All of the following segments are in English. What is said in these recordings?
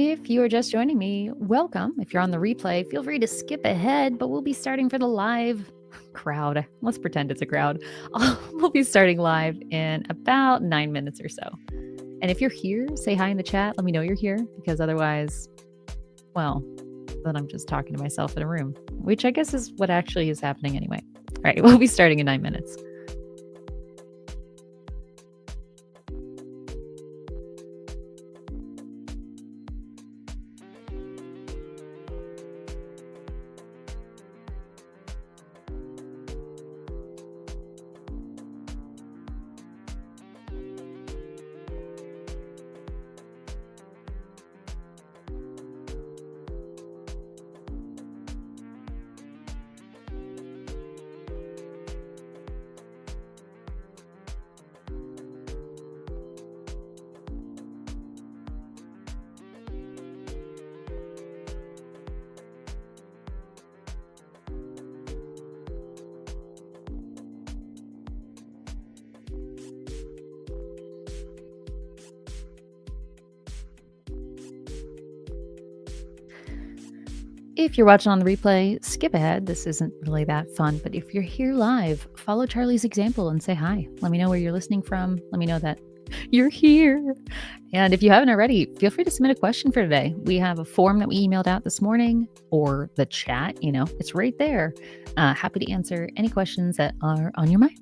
If you are just joining me, welcome. If you're on the replay, feel free to skip ahead, but we'll be starting for the live crowd. Let's pretend it's a crowd. We'll be starting live in about 9 minutes or so. And if you're here, say hi in the chat. Let me know you're here, because otherwise, well, then I'm just talking to myself in a room, which I guess is what actually is happening anyway. All right, we'll be starting in 9 minutes. If you're watching on the replay, skip ahead. This isn't really that fun, but if you're here live, follow Charlie's example and say hi. Let me know where you're listening from. Let me know that you're here. And if you haven't already, feel free to submit a question for today. We have a form that we emailed out this morning, or the chat, it's right there. Happy to answer any questions that are on your mind.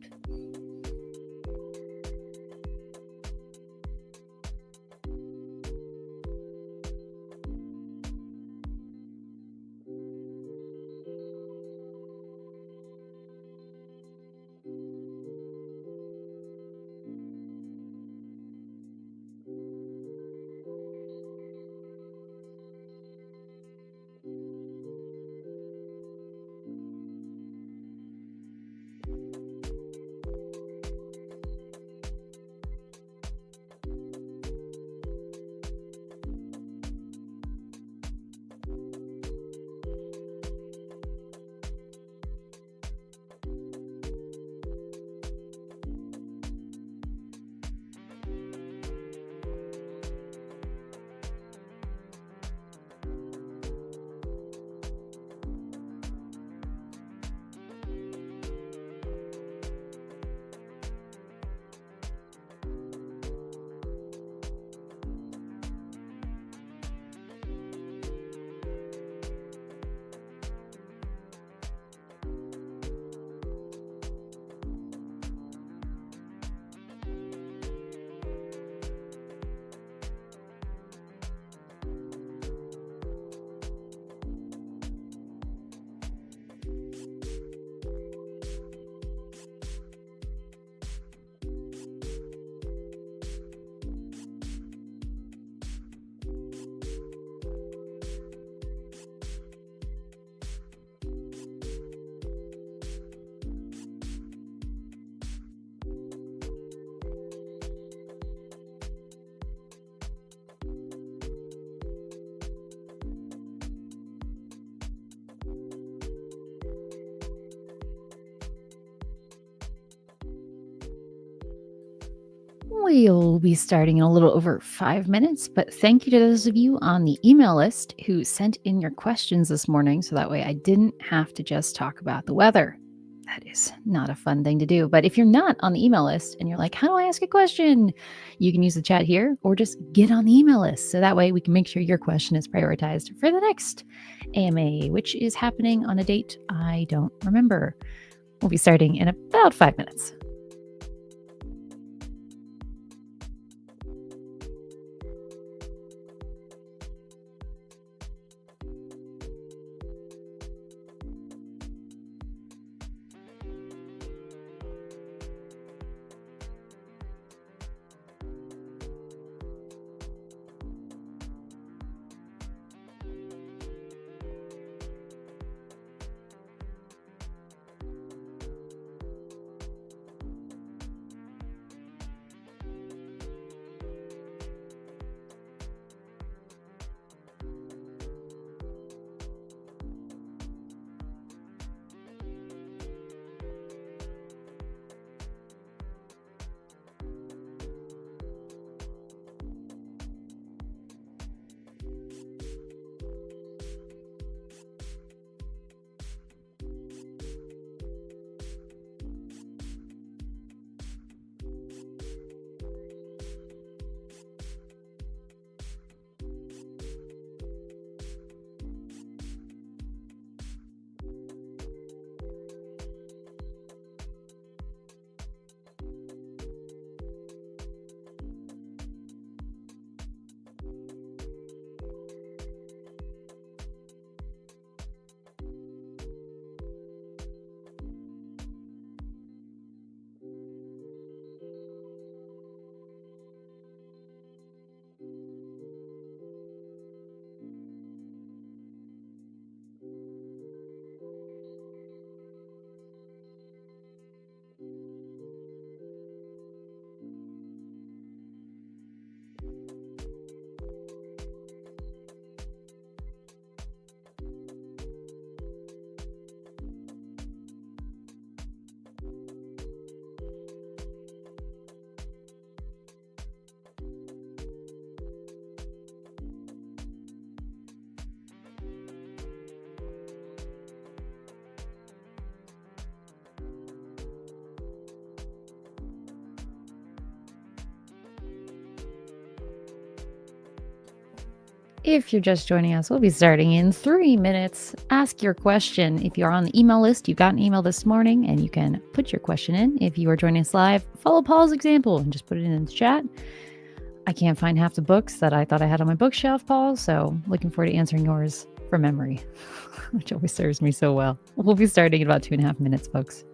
We'll be starting in a little over 5 minutes, but thank you to those of you on the email list who sent in your questions this morning, so that way I didn't have to just talk about the weather. That is not a fun thing to do. But if you're not on the email list and you're like, how do I ask a question? You can use the chat here or just get on the email list. So that way we can make sure your question is prioritized for the next AMA, which is happening on a date I don't remember. We'll be starting in about 5 minutes. If you're just joining us, we'll be starting in 3 minutes. Ask your question. If you're on the email list, you got an email this morning and you can put your question in. If you are joining us live, follow Paul's example and just put it in the chat. I can't find half the books that I thought I had on my bookshelf, Paul, so looking forward to answering yours from memory, which always serves me so well. We'll be starting in about 2.5 minutes, folks.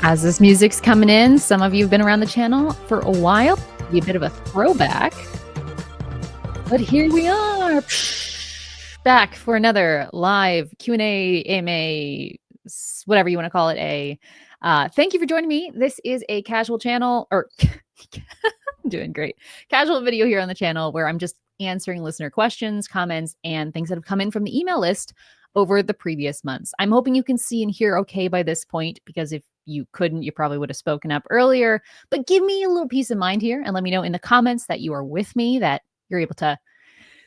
As this music's coming in, some of you have been around the channel for a while. Be a bit of a throwback. But here we are, back for another live Q&A, AMA, whatever you want to call it, thank you for joining me. This is a casual channel, or I'm doing great. Casual video here on the channel where I'm just answering listener questions, comments, and things that have come in from the email list over the previous months. I'm hoping you can see and hear okay by this point, because if you couldn't, you probably would have spoken up earlier. But give me a little peace of mind here and let me know in the comments that you are with me, that you're able to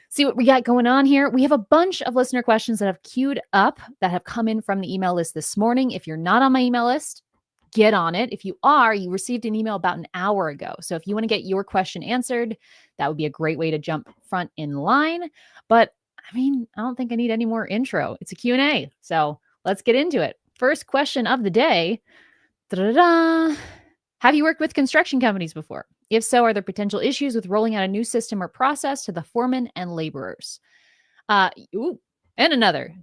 see what we got going on here. We have a bunch of listener questions that have queued up that have come in from the email list this morning. If you're not on my email list, get on it. If you are, you received an email about an hour ago. So if you want to get your question answered, that would be a great way to jump front in line. But I mean, I don't think I need any more intro. It's a Q&A. So let's get into it. First question of the day. Da-da-da. Have you worked with construction companies before? If so, are there potential issues with rolling out a new system or process to the foremen and laborers? And another.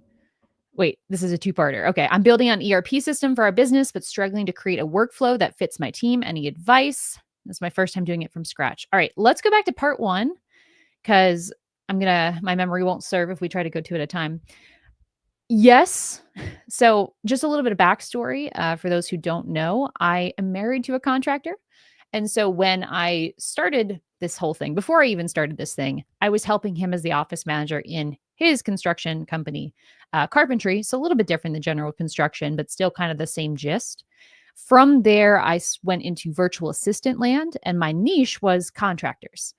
Wait, this is a two-parter. Okay, I'm building an ERP system for our business, but struggling to create a workflow that fits my team. Any advice? This is my first time doing it from scratch. All right, let's go back to part one, because my memory won't serve if we try to go two at a time. Yes. So just a little bit of backstory for those who don't know. I am married to a contractor. And so when I started this whole thing, before I even started this thing, I was helping him as the office manager in his construction company, carpentry. So a little bit different than general construction, but still kind of the same gist. From there, went into virtual assistant land, and my niche was contractors.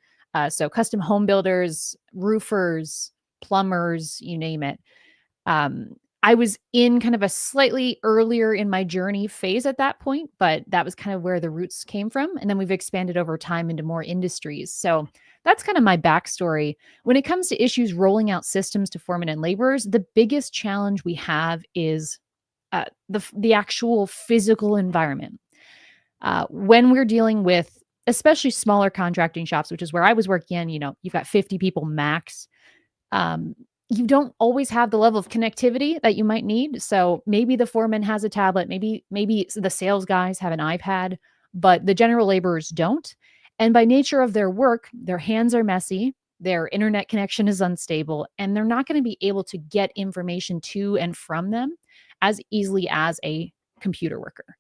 So custom home builders, roofers, plumbers, you name it. I was in kind of a slightly earlier in my journey phase at that point, but that was kind of where the roots came from. And then we've expanded over time into more industries. So that's kind of my backstory. When it comes to issues rolling out systems to foremen and laborers, the biggest challenge we have is the actual physical environment. When we're dealing with especially smaller contracting shops, which is where I was working in, you've got 50 people max. Um, you don't always have the level of connectivity that you might need. So maybe the foreman has a tablet, maybe the sales guys have an iPad, but the general laborers don't. And by nature of their work, their hands are messy, their internet connection is unstable, and they're not going to be able to get information to and from them as easily as a computer worker.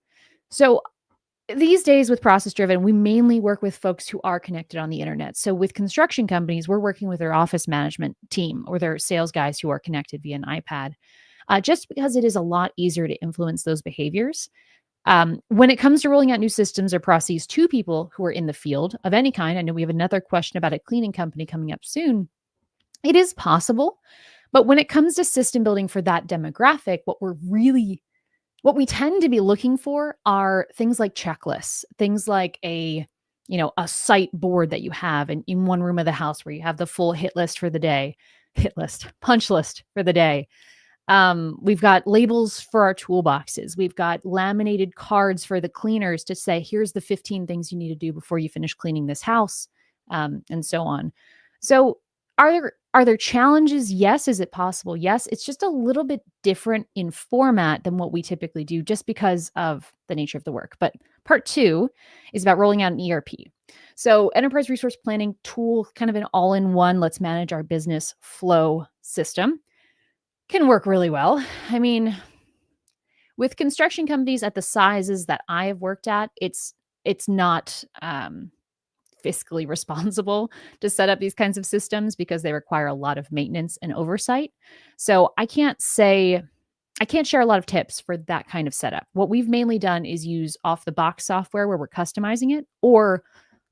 So these days with process driven, we mainly work with folks who are connected on the internet. So with construction companies, we're working with their office management team or their sales guys who are connected via an iPad, just because it is a lot easier to influence those behaviors. When it comes to rolling out new systems or processes to people who are in the field of any kind, I know we have another question about a cleaning company coming up soon. It is possible, but when it comes to system building for that demographic, what we tend to be looking for are things like checklists, things like a site board that you have in one room of the house where you have the full hit list for the day, punch list for the day. We've got labels for our toolboxes. We've got laminated cards for the cleaners to say, here's the 15 things you need to do before you finish cleaning this house, and so on. So are there challenges? Yes. Is it possible? Yes. It's just a little bit different in format than what we typically do just because of the nature of the work. But part 2 is about rolling out an ERP. So enterprise resource planning tool, kind of an all-in-one, let's manage our business flow system, can work really well. I mean, with construction companies at the sizes that I have worked at, it's not fiscally responsible to set up these kinds of systems because they require a lot of maintenance and oversight. So I can't share a lot of tips for that kind of setup. What we've mainly done is use off the box software where we're customizing it, or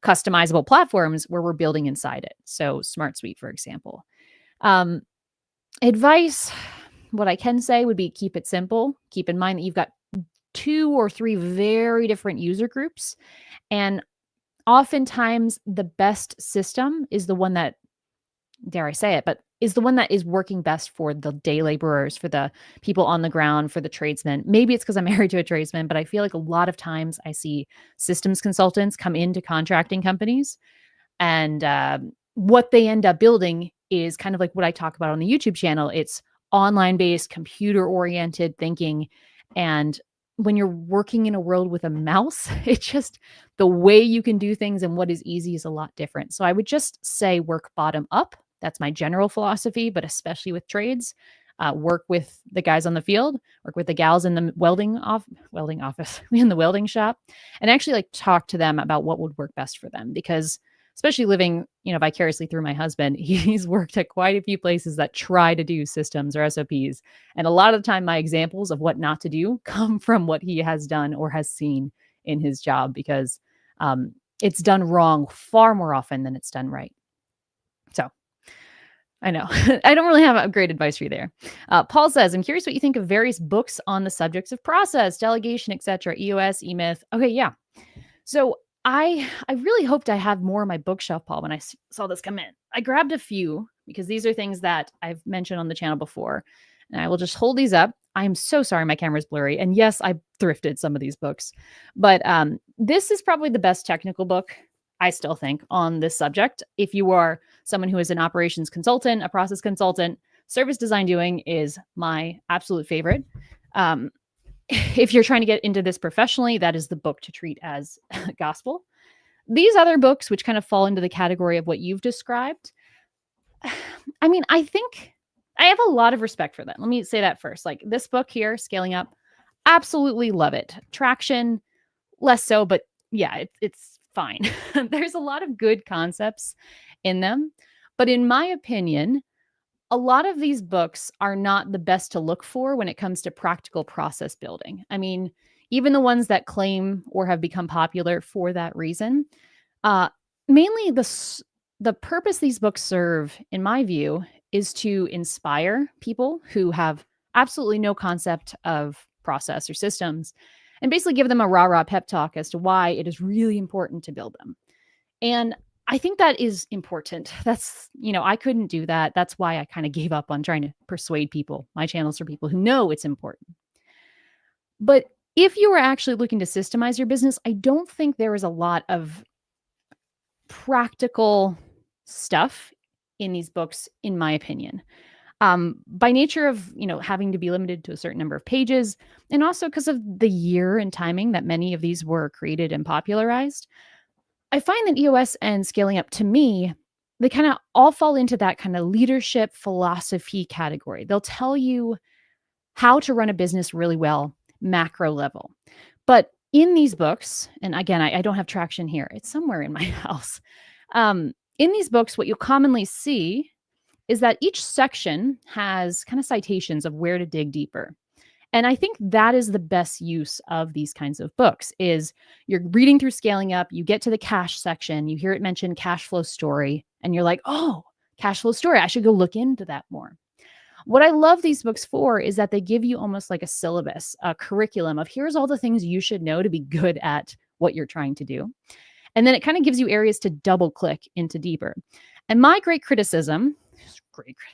customizable platforms where we're building inside it. So Smart Suite, for example. Advice, what I can say would be keep it simple. Keep in mind that you've got 2 or 3 very different user groups, and oftentimes the best system is the one that, dare I say it, but is the one that is working best for the day laborers, for the people on the ground, for the tradesmen. Maybe it's because I'm married to a tradesman, but I feel like a lot of times I see systems consultants come into contracting companies, and what they end up building is kind of like what I talk about on the YouTube channel. It's online-based, computer-oriented thinking. And when you're working in a world with a mouse, it's just the way you can do things and what is easy is a lot different. So I would just say work bottom up. That's my general philosophy, but especially with trades, work with the guys on the field, work with the gals in the welding office, in the welding shop, and actually like talk to them about what would work best for them. Because especially living, vicariously through my husband, he's worked at quite a few places that try to do systems or SOPs. And a lot of the time, my examples of what not to do come from what he has done or has seen in his job, because it's done wrong far more often than it's done right. So I know I don't really have a great advice for you there. Paul says, I'm curious what you think of various books on the subjects of process, delegation, etc. EOS, E-Myth. Okay, yeah. So I really hoped I had more on my bookshelf, Paul, when I saw this come in. I grabbed a few because these are things that I've mentioned on the channel before, and I will just hold these up. I'm so sorry my camera's blurry. And yes, I thrifted some of these books, but this is probably the best technical book, I still think, on this subject. If you are someone who is an operations consultant, a process consultant, service design doing is my absolute favorite. If you're trying to get into this professionally, that is the book to treat as gospel. These other books, which kind of fall into the category of what you've described, I mean, I think I have a lot of respect for them. Let me say that first. Like this book here, Scaling Up, absolutely love it. Traction, less so, but yeah, it's fine. There's a lot of good concepts in them. But in my opinion, a lot of these books are not the best to look for when it comes to practical process building. I mean, even the ones that claim or have become popular for that reason, uh, mainly the purpose these books serve, in my view, is to inspire people who have absolutely no concept of process or systems, and basically give them a rah rah pep talk as to why it is really important to build them. And I think that is important. I couldn't do that. That's why I kind of gave up on trying to persuade people. My channel's for people who know it's important. But if you were actually looking to systemize your business, I don't think there is a lot of practical stuff in these books, in my opinion. By nature of, having to be limited to a certain number of pages, and also because of the year and timing that many of these were created and popularized, I find that EOS and Scaling Up, to me, they kind of all fall into that kind of leadership philosophy category. They'll tell you how to run a business really well, macro level. But in these books, and again, I don't have traction here, it's somewhere in my house. In these books, what you'll commonly see is that each section has kind of citations of where to dig deeper. And I think that is the best use of these kinds of books is you're reading through Scaling Up, you get to the cash section, you hear it mentioned cash flow story, and you're like, oh, cash flow story, I should go look into that more. What I love these books for is that they give you almost like a syllabus, a curriculum of here's all the things you should know to be good at what you're trying to do. And then it kind of gives you areas to double click into deeper. And my great criticism,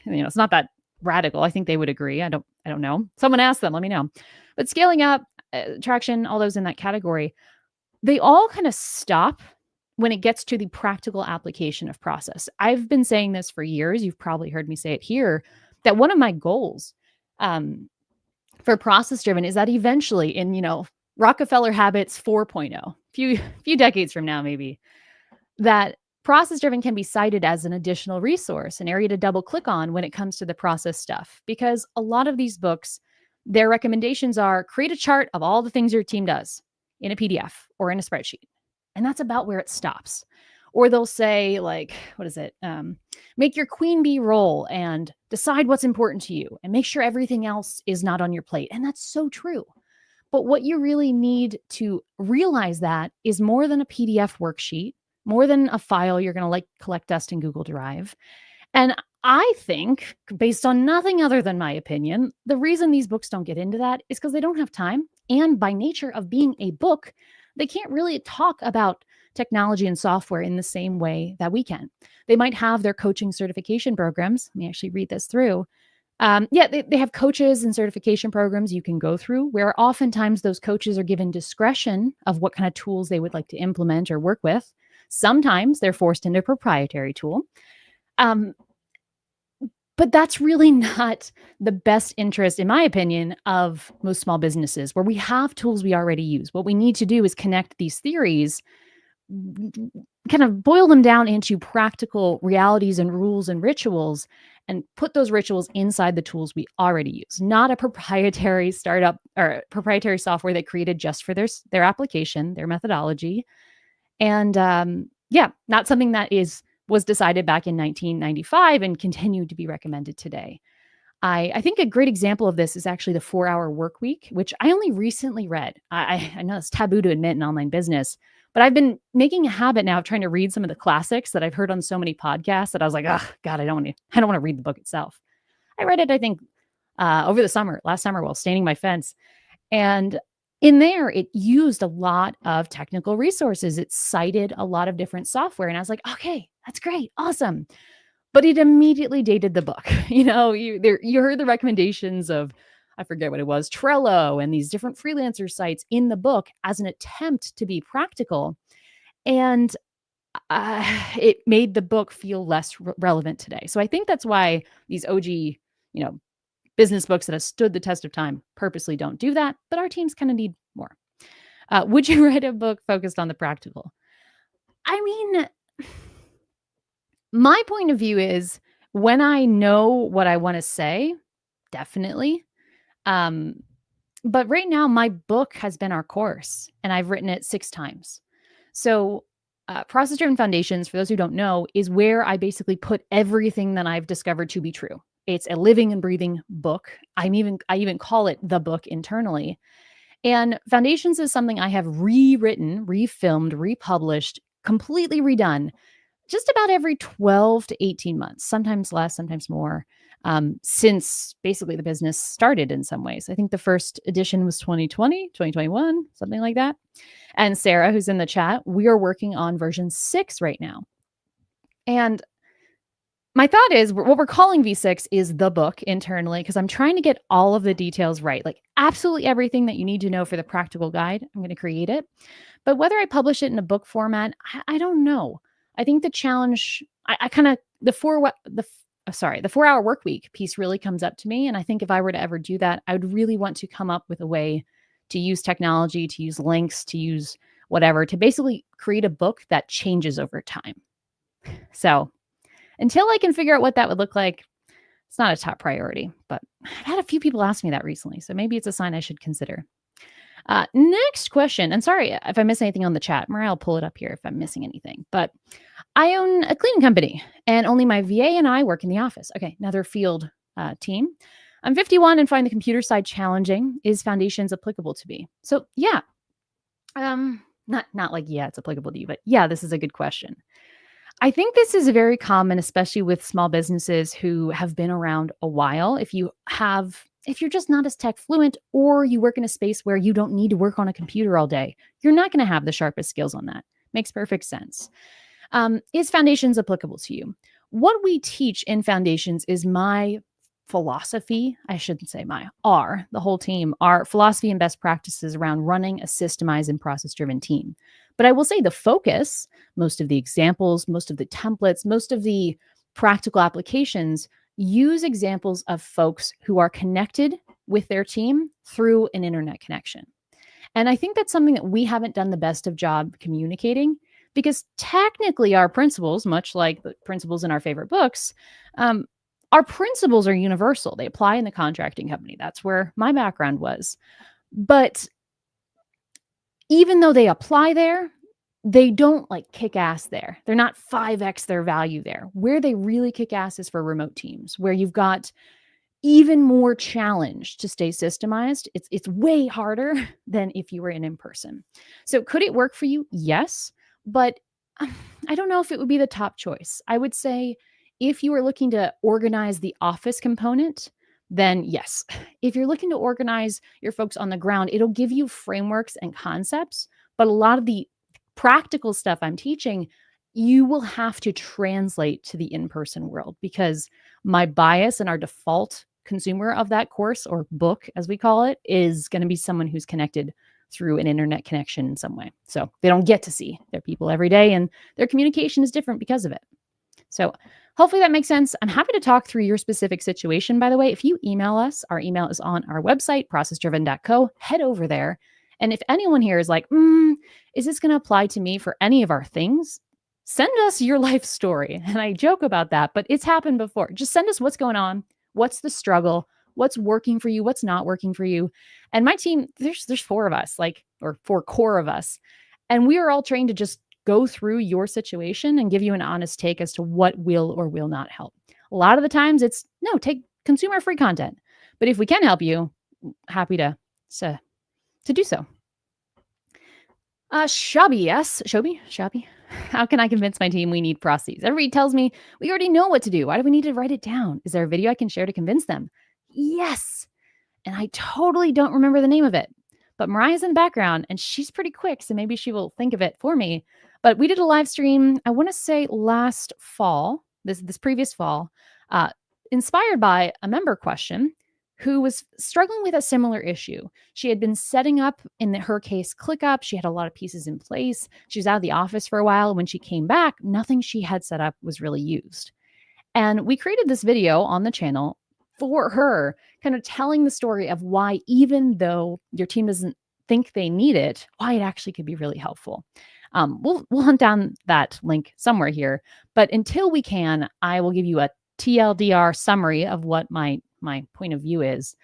it's not that radical. I think they would agree. I don't know. Someone ask them, let me know. But Scaling Up, Traction, all those in that category, they all kind of stop when it gets to the practical application of process. I've been saying this for years. You've probably heard me say it here, that one of my goals for process driven is that eventually in, Rockefeller Habits 4.0, few decades from now, maybe, that process driven can be cited as an additional resource, an area to double click on when it comes to the process stuff. Because a lot of these books, their recommendations are create a chart of all the things your team does in a PDF or in a spreadsheet. And that's about where it stops. Or they'll say, like, what is it? Make your queen bee roll and decide what's important to you and make sure everything else is not on your plate. And that's so true. But what you really need to realize that is more than a PDF worksheet, more than a file you're going to collect dust in Google Drive. And I think, based on nothing other than my opinion, the reason these books don't get into that is because they don't have time. And by nature of being a book, they can't really talk about technology and software in the same way that we can. They might have their coaching certification programs. Let me actually read this through. They have coaches and certification programs you can go through where oftentimes those coaches are given discretion of what kind of tools they would like to implement or work with. Sometimes they're forced into a proprietary tool. But that's really not the best interest, in my opinion, of most small businesses where we have tools we already use. What we need to do is connect these theories, kind of boil them down into practical realities and rules and rituals, and put those rituals inside the tools we already use, not a proprietary startup or proprietary software they created just for their application, their methodology. And not something that was decided back in 1995 and continued to be recommended today. I think a great example of this is actually the 4-Hour Work Week, which I only recently read. I know it's taboo to admit in online business, but I've been making a habit now of trying to read some of the classics that I've heard on so many podcasts that I was like, oh God, I don't want to read the book itself. I read it, I think, over the last summer while standing my fence. And in there, it used a lot of technical resources. It cited a lot of different software. And I was like, okay, that's great. Awesome. But it immediately dated the book. You heard the recommendations of, I forget what it was, Trello and these different freelancer sites in the book as an attempt to be practical. And it made the book feel less relevant today. So I think that's why these OG, business books that have stood the test of time purposely don't do that. But our teams kind of need more. Would you write a book focused on the practical? I mean, my point of view is when I know what I want to say, definitely. But right now, my book has been our course, and I've written it 6 times. So Process-Driven Foundations, for those who don't know, is where I basically put everything that I've discovered to be true It's a living and breathing book. I even call it the book internally. And Foundations is something I have rewritten, refilmed, republished, completely redone just about every 12 to 18 months, sometimes less, sometimes more, since basically the business started in some ways. I think the first edition was 2020, 2021, something like that. And Sarah, who's in the chat, we are working on version 6 right now. And my thought is what we're calling V6 is the book internally because I'm trying to get all of the details right. Like absolutely everything that you need to know for the practical guide, I'm going to create it. But whether I publish it in a book format, I don't know. I think the challenge, I kind of, the 4-hour work week piece really comes up to me. And I think if I were to ever do that, I would really want to come up with a way to use technology, to use links, to use whatever, to basically create a book that changes over time. So until I can figure out what that would look like, it's not a top priority. But I've had a few people ask me that recently. So maybe it's a sign I should consider. Next question. And sorry if I miss anything on the chat. Mariah will pull it up here if I'm missing anything. But I own a cleaning company and only my VA and I work in the office. Okay, another field team. I'm 51 and find the computer side challenging. Is Foundations applicable to me? So yeah, not like, yeah, it's applicable to you, but yeah, this is a good question. I think this is very common, especially with small businesses who have been around a while. If you're just not as tech fluent or you work in a space where you don't need to work on a computer all day, you're not going to have the sharpest skills on that. Makes perfect sense. Is Foundations applicable to you? What we teach in Foundations is my philosophy. I shouldn't say the whole team, our philosophy and best practices around running a systemized and process-driven team. But I will say the focus, most of the examples, most of the templates, most of the practical applications use examples of folks who are connected with their team through an internet connection. And I think that's something that we haven't done the best of job communicating because technically our principles, much like the principles in our favorite books, our principles are universal. They apply in the contracting company. That's where my background was. But even though they apply there, they don't like kick ass there. They're not 5x their value there. Where they really kick ass is for remote teams, where you've got even more challenge to stay systemized. It's way harder than if you were in person. So could it work for you? Yes, but I don't know if it would be the top choice. I would say if you are looking to organize the office component, then yes. If you're looking to organize your folks on the ground, it'll give you frameworks and concepts, but a lot of the practical stuff I'm teaching, you will have to translate to the in-person world because my bias and our default consumer of that course or book, as we call it, is going to be someone who's connected through an internet connection in some way. So they don't get to see their people every day and their communication is different because of it. So hopefully that makes sense. I'm happy to talk through your specific situation. By the way, if you email us, our email is on our website, processdriven.co. Head over there. And if anyone here is like, is this going to apply to me for any of our things? Send us your life story. And I joke about that, but it's happened before. Just send us what's going on. What's the struggle? What's working for you? What's not working for you? And my team, there's 4 of us, or 4 core of us. And we are all trained to just go through your situation and give you an honest take as to what will or will not help. A lot of the times it's no, take consumer free content. But if we can help you, happy to do so. Shabby, yes. Shabby. How can I convince my team we need processes? Everybody tells me we already know what to do. Why do we need to write it down? Is there a video I can share to convince them? Yes. And I totally don't remember the name of it. But Mariah's in the background and she's pretty quick, so maybe she will think of it for me. But we did a live stream, I want to say last fall, this previous fall, inspired by a member question who was struggling with a similar issue. She had been setting up, in her case, ClickUp. She had a lot of pieces in place. She was out of the office for a while. When she came back, nothing she had set up was really used. And we created this video on the channel for her, kind of telling the story of why, even though your team doesn't think they need it, why it actually could be really helpful. We'll hunt down that link somewhere here. But until we can, I will give you a TLDR summary of what my point of view is.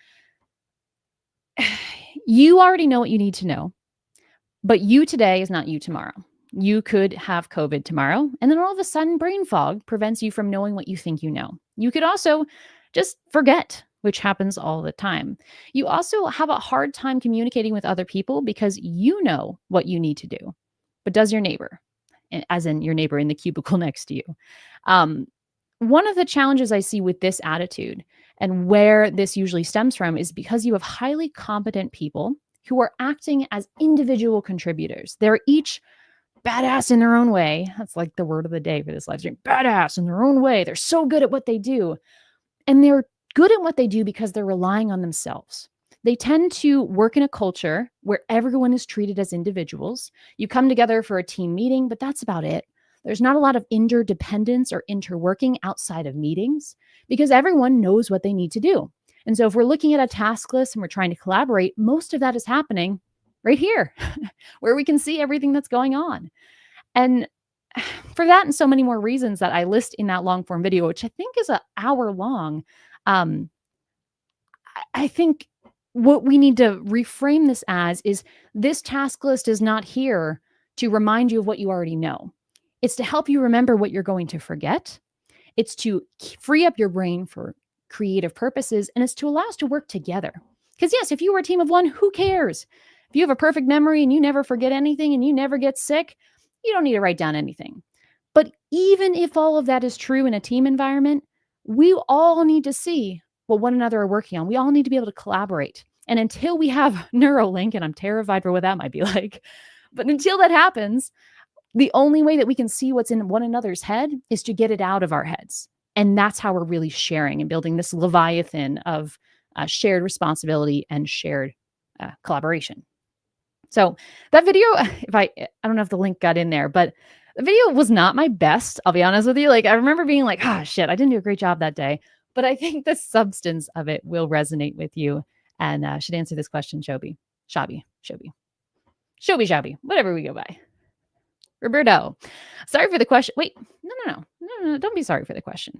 You already know what you need to know, but you today is not you tomorrow. You could have COVID tomorrow, and then all of a sudden brain fog prevents you from knowing what you think you know. You could also just forget, which happens all the time. You also have a hard time communicating with other people because you know what you need to do, but does your neighbor, as in your neighbor in the cubicle next to you? Um, One of the challenges I see with this attitude and where this usually stems from is because you have highly competent people who are acting as individual contributors. They're each badass in their own way. That's like the word of the day for this live stream. Badass in their own way. They're so good at what they do. And they're good at what they do because they're relying on themselves. They tend to work in a culture where everyone is treated as individuals. You come together for a team meeting, but that's about it. There's not a lot of interdependence or interworking outside of meetings because everyone knows what they need to do. And so if we're looking at a task list and we're trying to collaborate, most of that is happening right here where we can see everything that's going on. And for that and so many more reasons that I list in that long form video, which I think is an hour long, um, I think what we need to reframe this as is this task list is not here to remind you of what you already know. It's to help you remember what you're going to forget. It's to free up your brain for creative purposes, and it's to allow us to work together. Because yes, if you were a team of one, who cares? If you have a perfect memory and you never forget anything and you never get sick, you don't need to write down anything. But even if all of that is true in a team environment, we all need to see what one another are working on. We all need to be able to collaborate. And until we have Neuralink, and I'm terrified for what that might be like, but until that happens, the only way that we can see what's in one another's head is to get it out of our heads. And that's how we're really sharing and building this leviathan of shared responsibility and shared collaboration. So that video, if I don't know if the link got in there, but the video was not my best. I'll be honest with you. Like I remember being like, shit, I didn't do a great job that day. But I think the substance of it will resonate with you and should answer this question, Shobi, whatever we go by. Roberto, sorry for the question. Wait, no, don't be sorry for the question.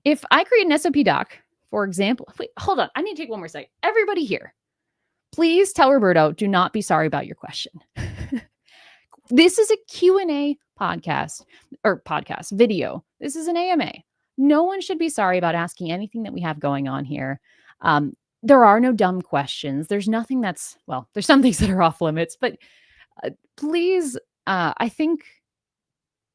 If I create an SOP doc, for example, wait, hold on. I need to take one more second. Everybody here, please tell Roberto, do not be sorry about your question. This is a Q&A podcast video. This is an AMA. No one should be sorry about asking anything that we have going on here. There are no dumb questions. There's nothing that's, well, there's some things that are off limits, but please, I think,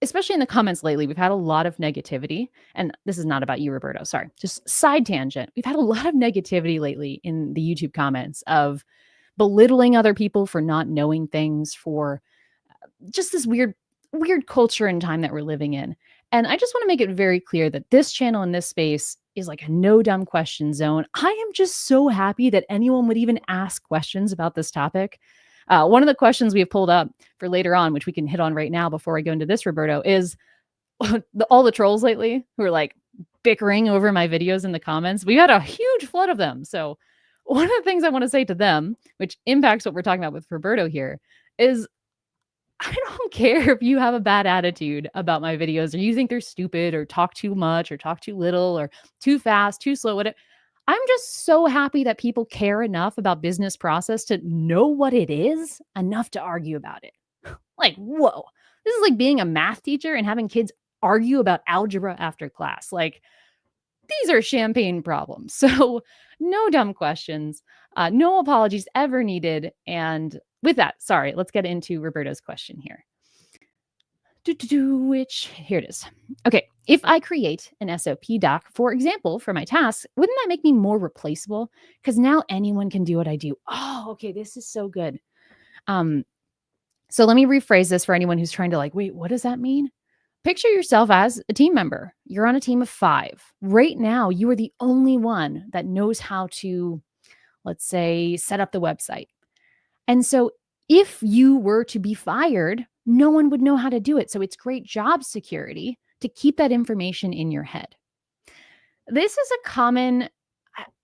especially in the comments lately, we've had a lot of negativity. And this is not about you, Roberto. Sorry, just side tangent. We've had a lot of negativity lately in the YouTube comments of belittling other people for not knowing things, for just this weird culture and time that we're living in. And I just want to make it very clear that this channel in this space is like a no dumb question zone. I am just so happy that anyone would even ask questions about this topic. One of the questions we have pulled up for later on, which we can hit on right now before I go into this, Roberto, is all the trolls lately who are like bickering over my videos in the comments. We had a huge flood of them. So one of the things I want to say to them, which impacts what we're talking about with Roberto here, is I don't care if you have a bad attitude about my videos or you think they're stupid or talk too much or talk too little or too fast, too slow, whatever. I'm just so happy that people care enough about business process to know what it is enough to argue about it. Like, whoa, this is like being a math teacher and having kids argue about algebra after class. Like, these are champagne problems. So no dumb questions, no apologies ever needed. And with that, sorry, let's get into Roberto's question here. Which, here it is. Okay, if I create an SOP doc, for example, for my tasks, wouldn't that make me more replaceable? Because now anyone can do what I do. Oh, okay, this is so good. So let me rephrase this for anyone who's trying to like, wait, what does that mean? Picture yourself as a team member. You're on a team of 5. Right now, you are the only one that knows how to, let's say, set up the website. And so if you were to be fired, no one would know how to do it. So it's great job security to keep that information in your head. This is a common,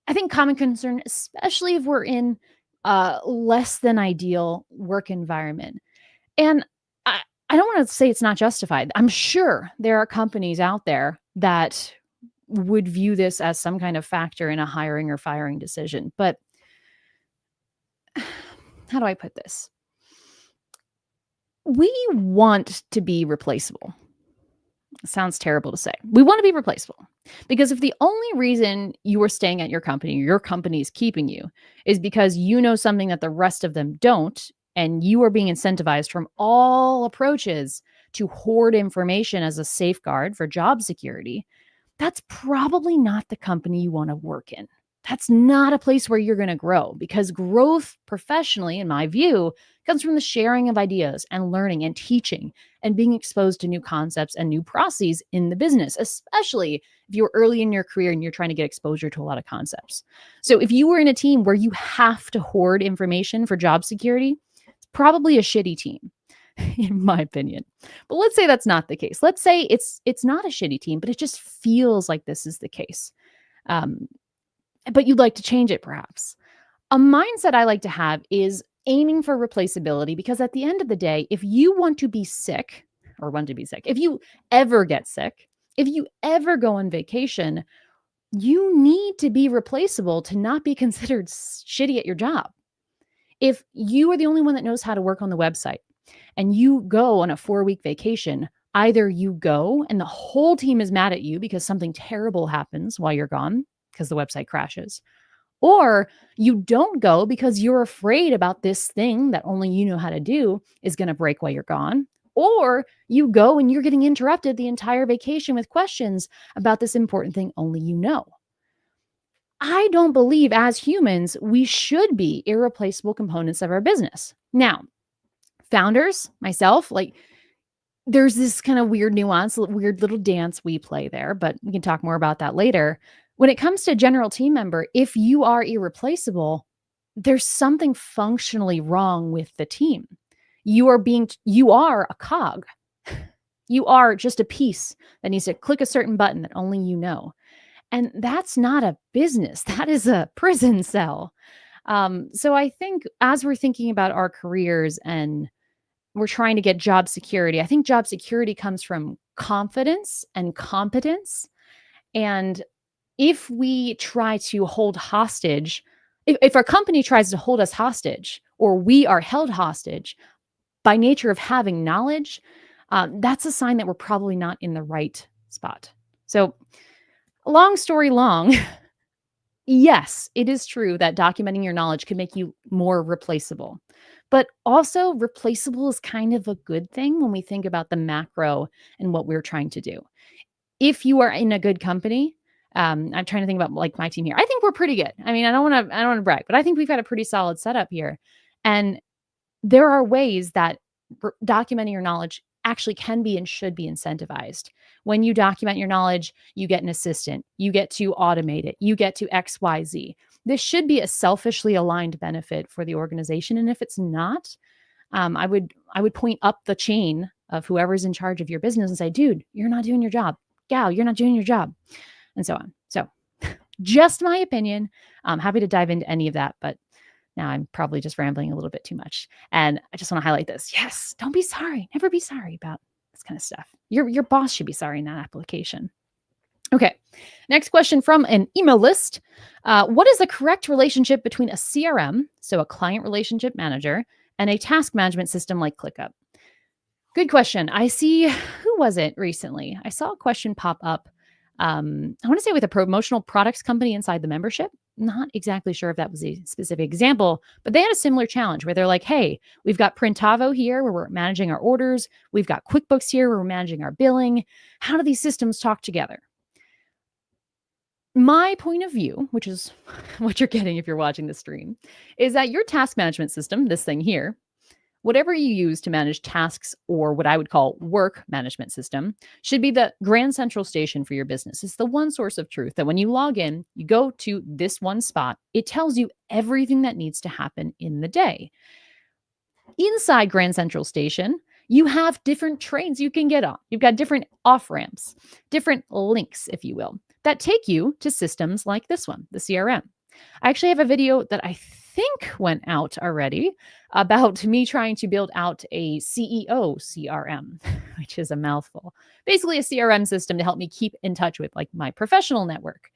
I think, common concern, especially if we're in a less than ideal work environment. And I don't want to say it's not justified. I'm sure there are companies out there that would view this as some kind of factor in a hiring or firing decision. But how do I put this? We want to be replaceable. Sounds terrible to say. We want to be replaceable because if the only reason you are staying at your company is keeping you, is because you know something that the rest of them don't, and you are being incentivized from all approaches to hoard information as a safeguard for job security, that's probably not the company you want to work in. That's not a place where you're going to grow because growth professionally, in my view, comes from the sharing of ideas and learning and teaching and being exposed to new concepts and new processes in the business, especially if you're early in your career and you're trying to get exposure to a lot of concepts. So if you were in a team where you have to hoard information for job security, it's probably a shitty team. In my opinion. But let's say that's not the case. Let's say it's not a shitty team, but it just feels like this is the case. Um, but you'd like to change it perhaps. A mindset I like to have is aiming for replaceability because at the end of the day, if you want to be sick or want to be sick, if you ever get sick, if you ever go on vacation, you need to be replaceable to not be considered shitty at your job. If you are the only one that knows how to work on the website, and you go on a 4-week vacation, either you go and the whole team is mad at you because something terrible happens while you're gone because the website crashes, or you don't go because you're afraid about this thing that only you know how to do is going to break while you're gone, or you go and you're getting interrupted the entire vacation with questions about this important thing only you know. I don't believe as humans we should be irreplaceable components of our business. Now, founders, myself, like there's this kind of weird nuance, weird little dance we play there, but we can talk more about that later. When it comes to general team member, if you are irreplaceable, there's something functionally wrong with the team. You are a cog. You are just a piece that needs to click a certain button that only you know. And that's not a business. That is a prison cell. So I think as we're thinking about our careers and we're trying to get job security, I think job security comes from confidence and competence. And if we try to hold hostage, if our company tries to hold us hostage or we are held hostage by nature of having knowledge, that's a sign that we're probably not in the right spot. So long story long, yes, it is true that documenting your knowledge can make you more replaceable. But also, replaceable is kind of a good thing when we think about the macro and what we're trying to do. If you are in a good company, I'm trying to think about like my team here. I think we're pretty good. I mean, I don't want to brag, but I think we've got a pretty solid setup here. And there are ways that documenting your knowledge actually can be and should be incentivized. When you document your knowledge, you get an assistant, you get to automate it, you get to XYZ. This should be a selfishly aligned benefit for the organization. And if it's not, I would point up the chain of whoever's in charge of your business and say, dude, you're not doing your job. Gal, you're not doing your job. And so on. So just my opinion. I'm happy to dive into any of that, but now I'm probably just rambling a little bit too much. And I just want to highlight this. Yes, don't be sorry. Never be sorry about this kind of stuff. Your boss should be sorry in that application. Okay, next question from an email list. What is the correct relationship between a CRM, so a client relationship manager, and a task management system like ClickUp? Good question. Who was it recently? I saw a question pop up. I want to say with a promotional products company inside the membership. Not exactly sure if that was a specific example, but they had a similar challenge where they're like, hey, we've got Printavo here where we're managing our orders. We've got QuickBooks here where we're managing our billing. How do these systems talk together? My point of view, which is what you're getting if you're watching the stream, is that your task management system, this thing here, whatever you use to manage tasks or what I would call work management system, should be the grand central station for your business. It's the one source of truth that when you log in, you go to this one spot, it tells you everything that needs to happen in the day. Inside Grand Central Station, you have different trains you can get on. You've got different off-ramps, different links, if you will, that take you to systems like this one, the CRM. I actually have a video that I think went out already about me trying to build out a CEO CRM, which is a mouthful. Basically a CRM system to help me keep in touch with like my professional network.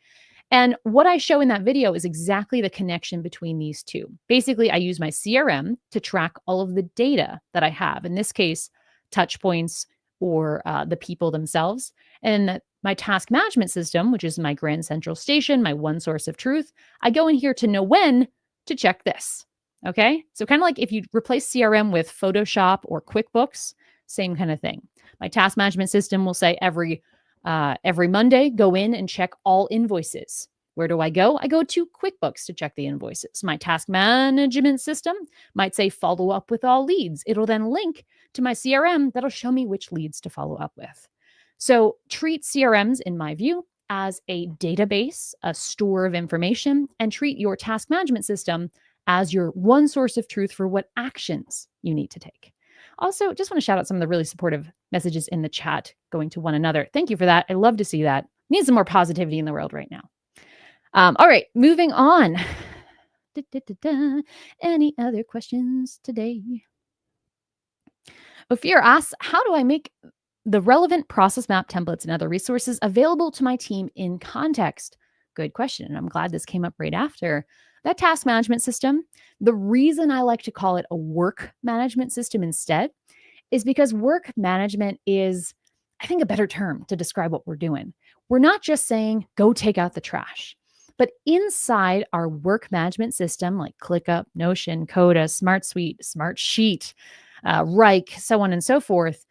And what I show in that video is exactly the connection between these two. Basically, I use my CRM to track all of the data that I have. In this case, touch points, or the people themselves. And my task management system, which is my grand central station, my one source of truth, I go in here to know when to check this. Okay. So, kind of like if you replace CRM with Photoshop or QuickBooks, same kind of thing. My task management system will say every Monday, go in and check all invoices. Where do I go? I go to QuickBooks to check the invoices. My task management system might say follow up with all leads. It'll then link to my CRM that'll show me which leads to follow up with. So treat CRMs, in my view, as a database, a store of information, and treat your task management system as your one source of truth for what actions you need to take. Also, just want to shout out some of the really supportive messages in the chat going to one another. Thank you for that. I love to see that. Need some more positivity in the world right now. All right, moving on. Any other questions today? Ophir asks, how do I make the relevant process map templates and other resources available to my team in context? Good question. And I'm glad this came up right after. That task management system, the reason I like to call it a work management system instead is because work management is, I think, a better term to describe what we're doing. We're not just saying, go take out the trash. But inside our work management system, like ClickUp, Notion, Coda, SmartSuite, Smartsheet, Reich, so on and so forth,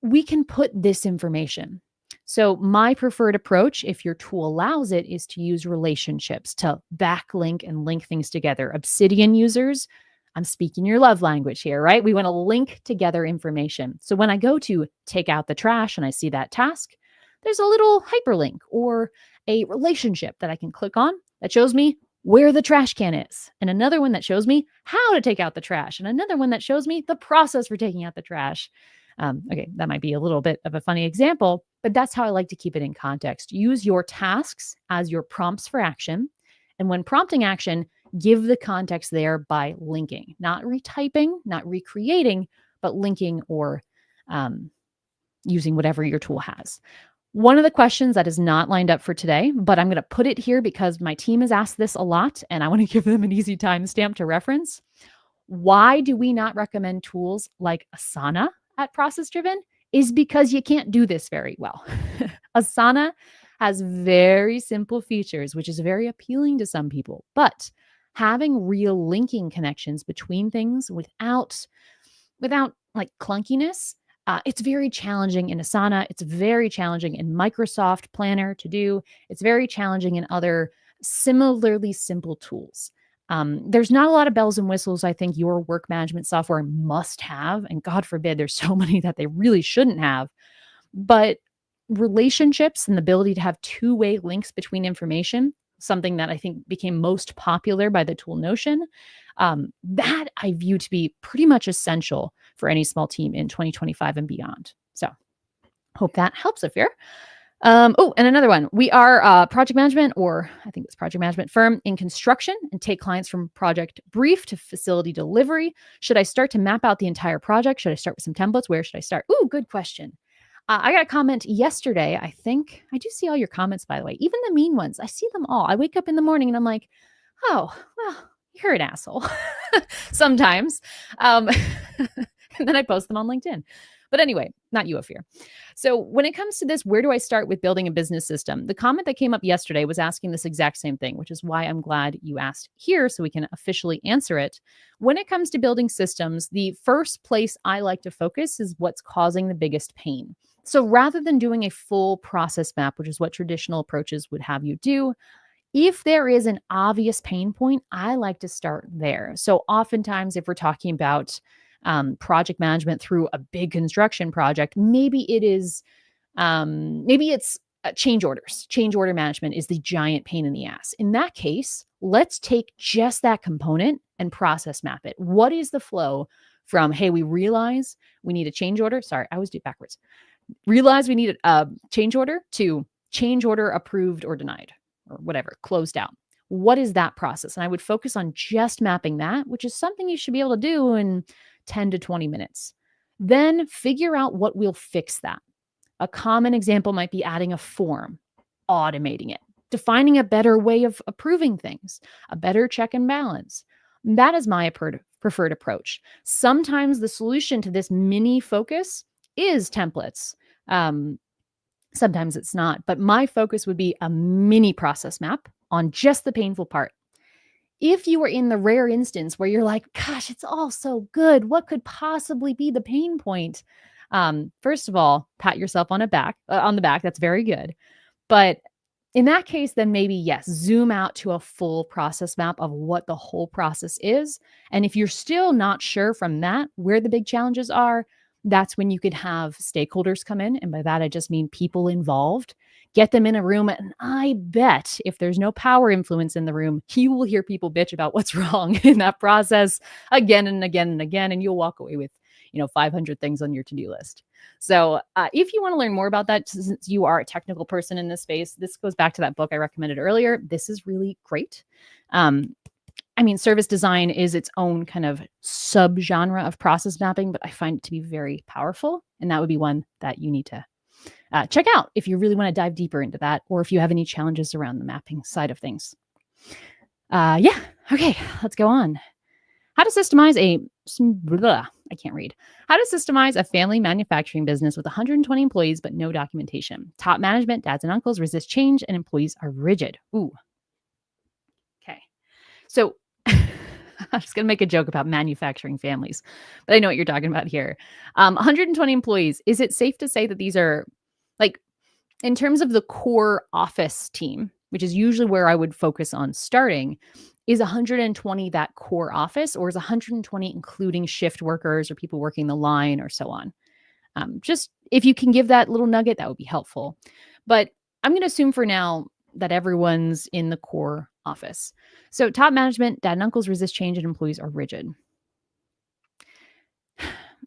we can put this information. So my preferred approach, if your tool allows it, is to use relationships to backlink and link things together. Obsidian users, I'm speaking your love language here, right? We want to link together information. So when I go to take out the trash and I see that task, there's a little hyperlink or a relationship that I can click on that shows me where the trash can is, and another one that shows me how to take out the trash, and another one that shows me the process for taking out the trash. Okay, that might be a little bit of a funny example, but that's how I like to keep it in context. Use your tasks as your prompts for action. And when prompting action, give the context there by linking, not retyping, not recreating, but linking or using whatever your tool has. One of the questions that is not lined up for today, but I'm going to put it here because my team has asked this a lot and I want to give them an easy timestamp to reference. Why do we not recommend tools like Asana at Process Driven? Is because you can't do this very well. Asana has very simple features, which is very appealing to some people, but having real linking connections between things without like clunkiness, it's very challenging in Asana. It's very challenging in Microsoft Planner to do. It's very challenging in other similarly simple tools. There's not a lot of bells and whistles I think your work management software must have, and God forbid there's so many that they really shouldn't have. But relationships and the ability to have two-way links between information, something that I think became most popular by the tool Notion, that I view to be pretty much essential for any small team in 2025 and beyond. So hope that helps, Afir. And another one. We are project management, or I think it's project management firm in construction and take clients from project brief to facility delivery. Should I start to map out the entire project? Should I start with some templates? Where should I start? Ooh, good question. I got a comment yesterday. I think I do see all your comments, by the way, even the mean ones. I see them all. I wake up in the morning and I'm like, oh, well, you're an asshole sometimes. And then I post them on LinkedIn. But anyway, not you, Afir. So when it comes to this, where do I start with building a business system? The comment that came up yesterday was asking this exact same thing, which is why I'm glad you asked here so we can officially answer it. When it comes to building systems, the first place I like to focus is what's causing the biggest pain. So rather than doing a full process map, which is what traditional approaches would have you do, if there is an obvious pain point, I like to start there. So oftentimes, if we're talking about project management through a big construction project, maybe it's change orders. Change order management is the giant pain in the ass. In that case, let's take just that component and process map it. What is the flow from, hey, we realize we need a change order. Sorry, I always do it backwards. Realize we need a change order to change order approved or denied or whatever, closed out. What is that process? And I would focus on just mapping that, which is something you should be able to do in 10 to 20 minutes. Then figure out what will fix that. A common example might be adding a form, automating it, defining a better way of approving things, a better check and balance. That is my preferred approach. Sometimes the solution to this mini focus is templates. Sometimes it's not, but my focus would be a mini process map on just the painful part. If you are in the rare instance where you're like, gosh, it's all so good, what could possibly be the pain point? First of all, pat yourself on the back. That's very good. But in that case, then maybe yes, zoom out to a full process map of what the whole process is. And if you're still not sure from that where the big challenges are, that's when you could have stakeholders come in. And by that, I just mean people involved. Get them in a room. And I bet if there's no power influence in the room, you will hear people bitch about what's wrong in that process again and again and again. And you'll walk away with, 500 things on your to-do list. So if you want to learn more about that, since you are a technical person in this space, this goes back to that book I recommended earlier. This is really great. Service design is its own kind of subgenre of process mapping, but I find it to be very powerful. And that would be one that you need to check out if you really want to dive deeper into that, or if you have any challenges around the mapping side of things. Okay, let's go on. How to systemize How to systemize a family manufacturing business with 120 employees but no documentation. Top management, dads and uncles resist change and employees are rigid. Ooh. Okay. So I'm just going to make a joke about manufacturing families, but I know what you're talking about here. 120 employees. Is it safe to say that these are in terms of the core office team, which is usually where I would focus on starting, is 120 that core office, or is 120 including shift workers or people working the line or so on? Just if you can give that little nugget, that would be helpful. But I'm going to assume for now that everyone's in the core office. So top management, dad and uncles resist change and employees are rigid.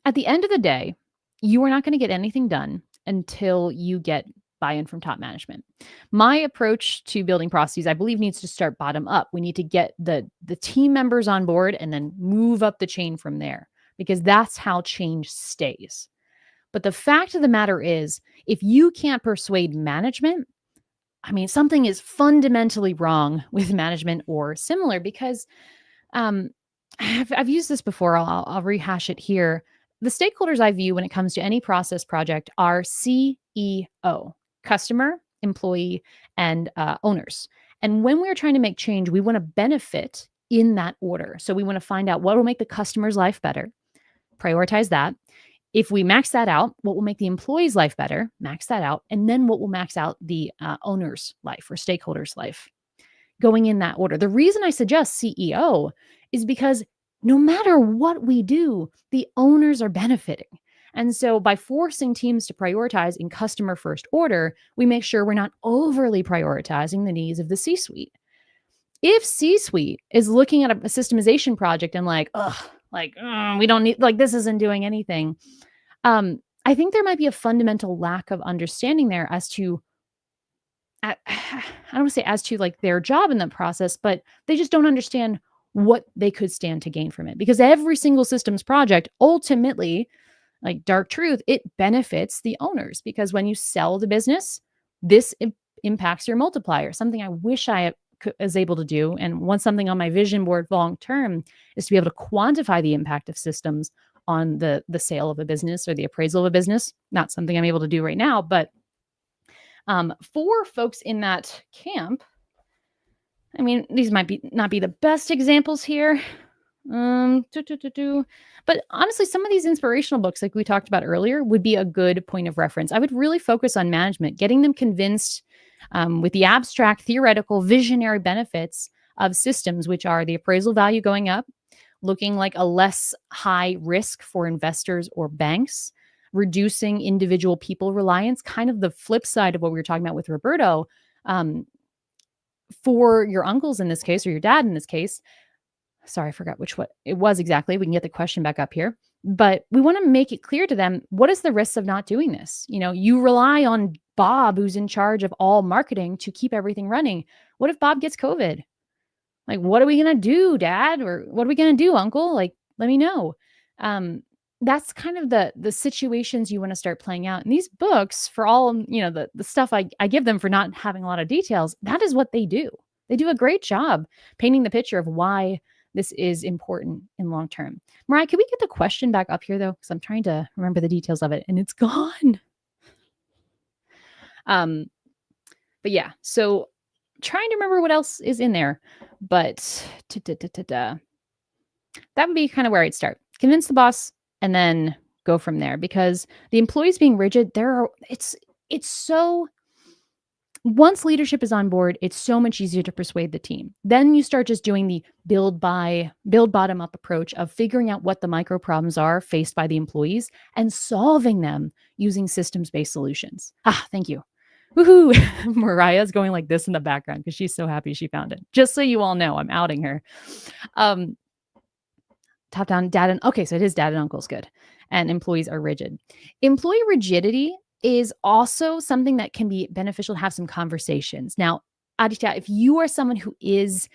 At the end of the day, you are not going to get anything done until you get buy-in from top management. My approach to building processes, I believe, needs to start bottom up. We need to get the team members on board and then move up the chain from there, because that's how change stays. But the fact of the matter is, if you can't persuade management, something is fundamentally wrong with management or similar, because I've used this before. I'll rehash it here. The stakeholders I view when it comes to any process project are CEO, customer, employee, and owners. And when we're trying to make change, we want to benefit in that order. So we want to find out what will make the customer's life better, prioritize that. If we max that out, what will make the employee's life better, max that out. And then what will max out the owner's life or stakeholder's life, going in that order. The reason I suggest CEO is because no matter what we do, the owners are benefiting. And so by forcing teams to prioritize in customer first order, we make sure we're not overly prioritizing the needs of the C-suite. If C-suite is looking at a systemization project and we don't need, this isn't doing anything, I think there might be a fundamental lack of understanding there as to, I don't want to say as to their job in the process, but they just don't understand what they could stand to gain from it. Because every single systems project, ultimately, dark truth, it benefits the owners, because when you sell the business, this impacts your multiplier. Something I wish I was able to do, and something on my vision board long term, is to be able to quantify the impact of systems on the sale of a business or the appraisal of a business. Not something I'm able to do right now, but for folks in that camp, these might not be the best examples here. But honestly, some of these inspirational books, like we talked about earlier, would be a good point of reference. I would really focus on management, getting them convinced with the abstract, theoretical, visionary benefits of systems, which are the appraisal value going up, looking like a less high risk for investors or banks, reducing individual people reliance, kind of the flip side of what we were talking about with Roberto. For your uncles in this case, or your dad in this case, sorry, I forgot what it was exactly. We can get the question back up here. But we want to make it clear to them, what is the risks of not doing this? You rely on Bob, who's in charge of all marketing, to keep everything running. What if Bob gets COVID? What are we going to do, Dad? Or what are we going to do, Uncle? Let me know. That's kind of the situations you want to start playing out. And these books, for all, the stuff I give them for not having a lot of details, that is what they do. They do a great job painting the picture of why this is important in long term. Mariah, can we get the question back up here though? Because I'm trying to remember the details of it and it's gone. Um, but yeah, so trying to remember what else is in there, but that would be kind of where I'd start. Convince the boss and then go from there, because the employees being rigid, it's so, once leadership is on board, it's so much easier to persuade the team. Then you start just doing the build bottom up approach of figuring out what the micro problems are faced by the employees and solving them using systems-based solutions. Thank you. Woohoo. Mariah's going like this in the background because she's so happy she found it. Just so you all know, I'm outing her. Top down, dad and, okay, so it is dad and uncle's good. And employees are rigid. Employee rigidity is also something that can be beneficial to have some conversations. Now, Aditya, if you are someone who is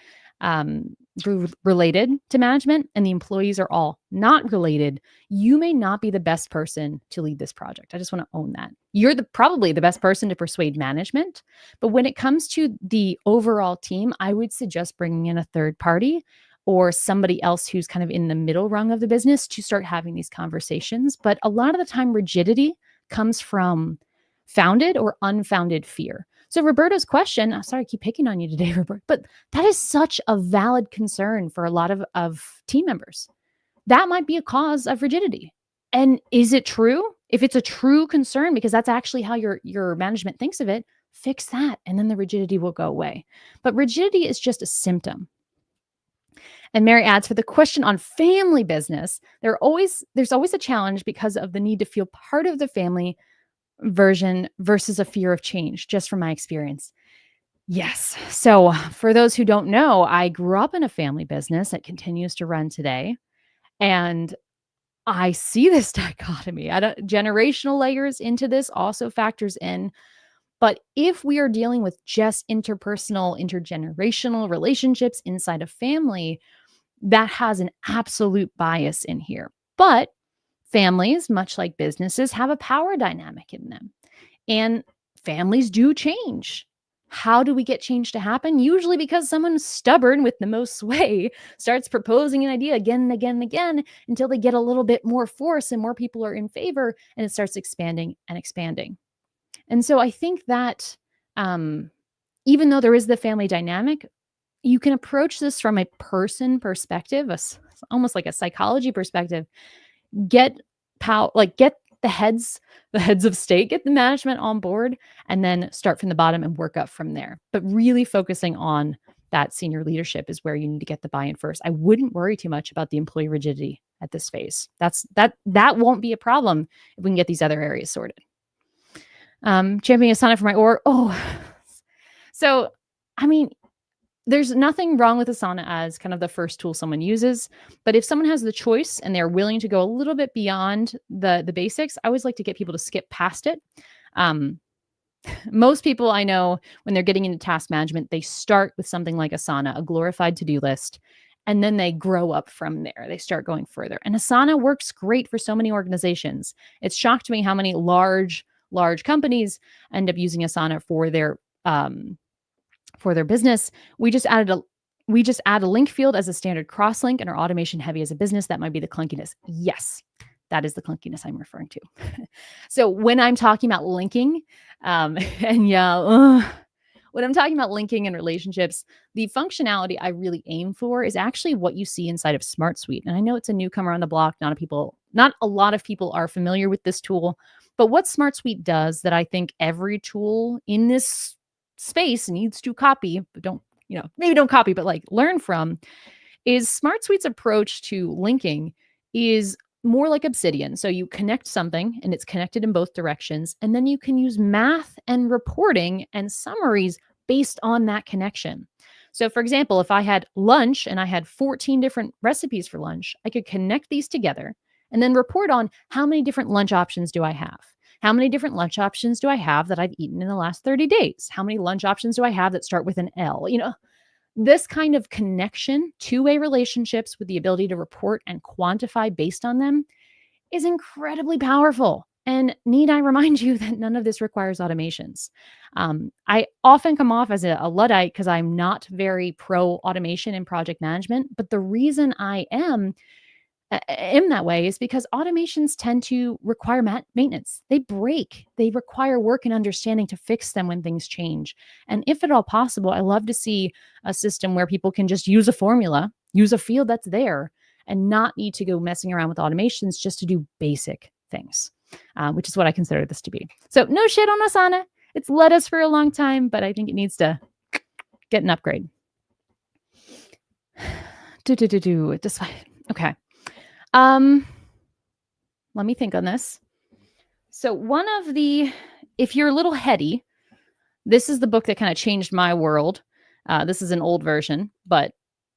related to management and the employees are all not related, you may not be the best person to lead this project. I just want to own that. You're probably the best person to persuade management. But when it comes to the overall team, I would suggest bringing in a third party or somebody else who's kind of in the middle rung of the business to start having these conversations. But a lot of the time, rigidity comes from founded or unfounded fear. So Roberta's question, sorry, I keep picking on you today, Roberta, but that is such a valid concern for a lot of team members. That might be a cause of rigidity. And is it true? If it's a true concern, because that's actually how your management thinks of it, fix that, and then the rigidity will go away. But rigidity is just a symptom. And Mary adds, for the question on family business, there's always a challenge because of the need to feel part of the family version versus a fear of change, just from my experience. Yes. So for those who don't know, I grew up in a family business that continues to run today. And I see this dichotomy. Generational layers into this also factors in. But if we are dealing with just interpersonal, intergenerational relationships inside a family, that has an absolute bias in here. But families, much like businesses, have a power dynamic in them. And families do change. How do we get change to happen? Usually because someone stubborn with the most sway starts proposing an idea again and again and again until they get a little bit more force and more people are in favor, and it starts expanding and expanding. And so I think that even though there is the family dynamic, you can approach this from a person perspective, almost like a psychology perspective. Get the heads of state, get the management on board, and then start from the bottom and work up from there. But really focusing on that senior leadership is where you need to get the buy-in first. I wouldn't worry too much about the employee rigidity at this phase. That won't be a problem if we can get these other areas sorted. Championing Asana for my org. So, I mean, there's nothing wrong with Asana as kind of the first tool someone uses, but if someone has the choice and they're willing to go a little bit beyond the basics, I always like to get people to skip past it. Most people I know, when they're getting into task management, they start with something like Asana, a glorified to-do list, and then they grow up from there. They start going further. And Asana works great for so many organizations. It's shocked me how many large companies end up using Asana for their business. We just add a link field as a standard cross link and are automation heavy as a business. That might be the clunkiness. Yes, that is the clunkiness I'm referring to. So when I'm talking about linking, when I'm talking about linking and relationships, the functionality I really aim for is actually what you see inside of SmartSuite. And I know it's a newcomer on the block. Not a lot of people are familiar with this tool, but what SmartSuite does that I think every tool in this space needs to copy, but maybe don't copy, but like learn from, is SmartSuite's approach to linking is more like Obsidian. So you connect something and it's connected in both directions. And then you can use math and reporting and summaries based on that connection. So for example, if I had lunch and I had 14 different recipes for lunch, I could connect these together and then report on how many different lunch options do I have? How many different lunch options do I have that I've eaten in the last 30 days? How many lunch options do I have that start with an L? This kind of connection, two-way relationships with the ability to report and quantify based on them is incredibly powerful. And need I remind you that none of this requires automations? I often come off as a Luddite because I'm not very pro automation and project management. But the reason I am that way is because automations tend to require maintenance. They break, they require work and understanding to fix them when things change. And if at all possible, I love to see a system where people can just use a formula, use a field that's there, and not need to go messing around with automations just to do basic things, which is what I consider this to be. So, no shit on Asana. It's led us for a long time, but I think it needs to get an upgrade. Okay. Let me think on this. So if you're a little heady, this is the book that kind of changed my world. This is an old version, but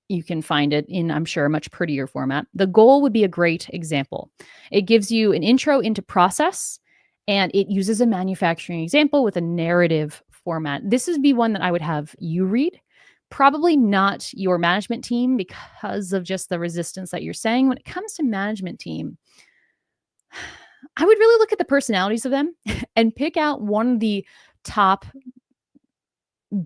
you can find it in, I'm sure, a much prettier format. The Goal would be a great example. It gives you an intro into process, and it uses a manufacturing example with a narrative format. This would be one that I would have you read. Probably not your management team because of just the resistance that you're saying. When it comes to management team, I would really look at the personalities of them and pick out one of the top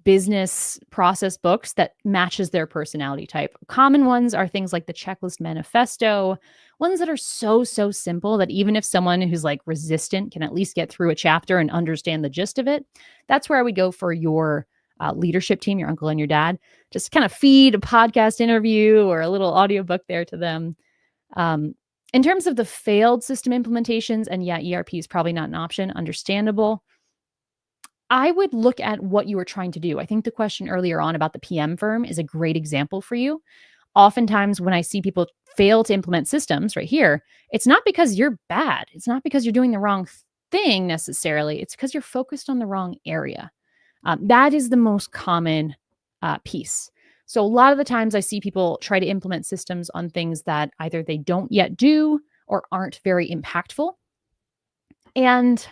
business process books that matches their personality type. Common ones are things like the Checklist Manifesto, ones that are so simple that even if someone who's like resistant can at least get through a chapter and understand the gist of it. That's where I would go for your leadership team, your uncle and your dad. Just kind of feed a podcast interview or a little audiobook there to them. In terms of the failed system implementations, and yeah, ERP is probably not an option, understandable. I would look at what you were trying to do. I think the question earlier on about the PM firm is a great example for you. Oftentimes when I see people fail to implement systems right here, it's not because you're bad. It's not because you're doing the wrong thing necessarily. It's because you're focused on the wrong area. That is the most common piece. So a lot of the times I see people try to implement systems on things that either they don't yet do or aren't very impactful. And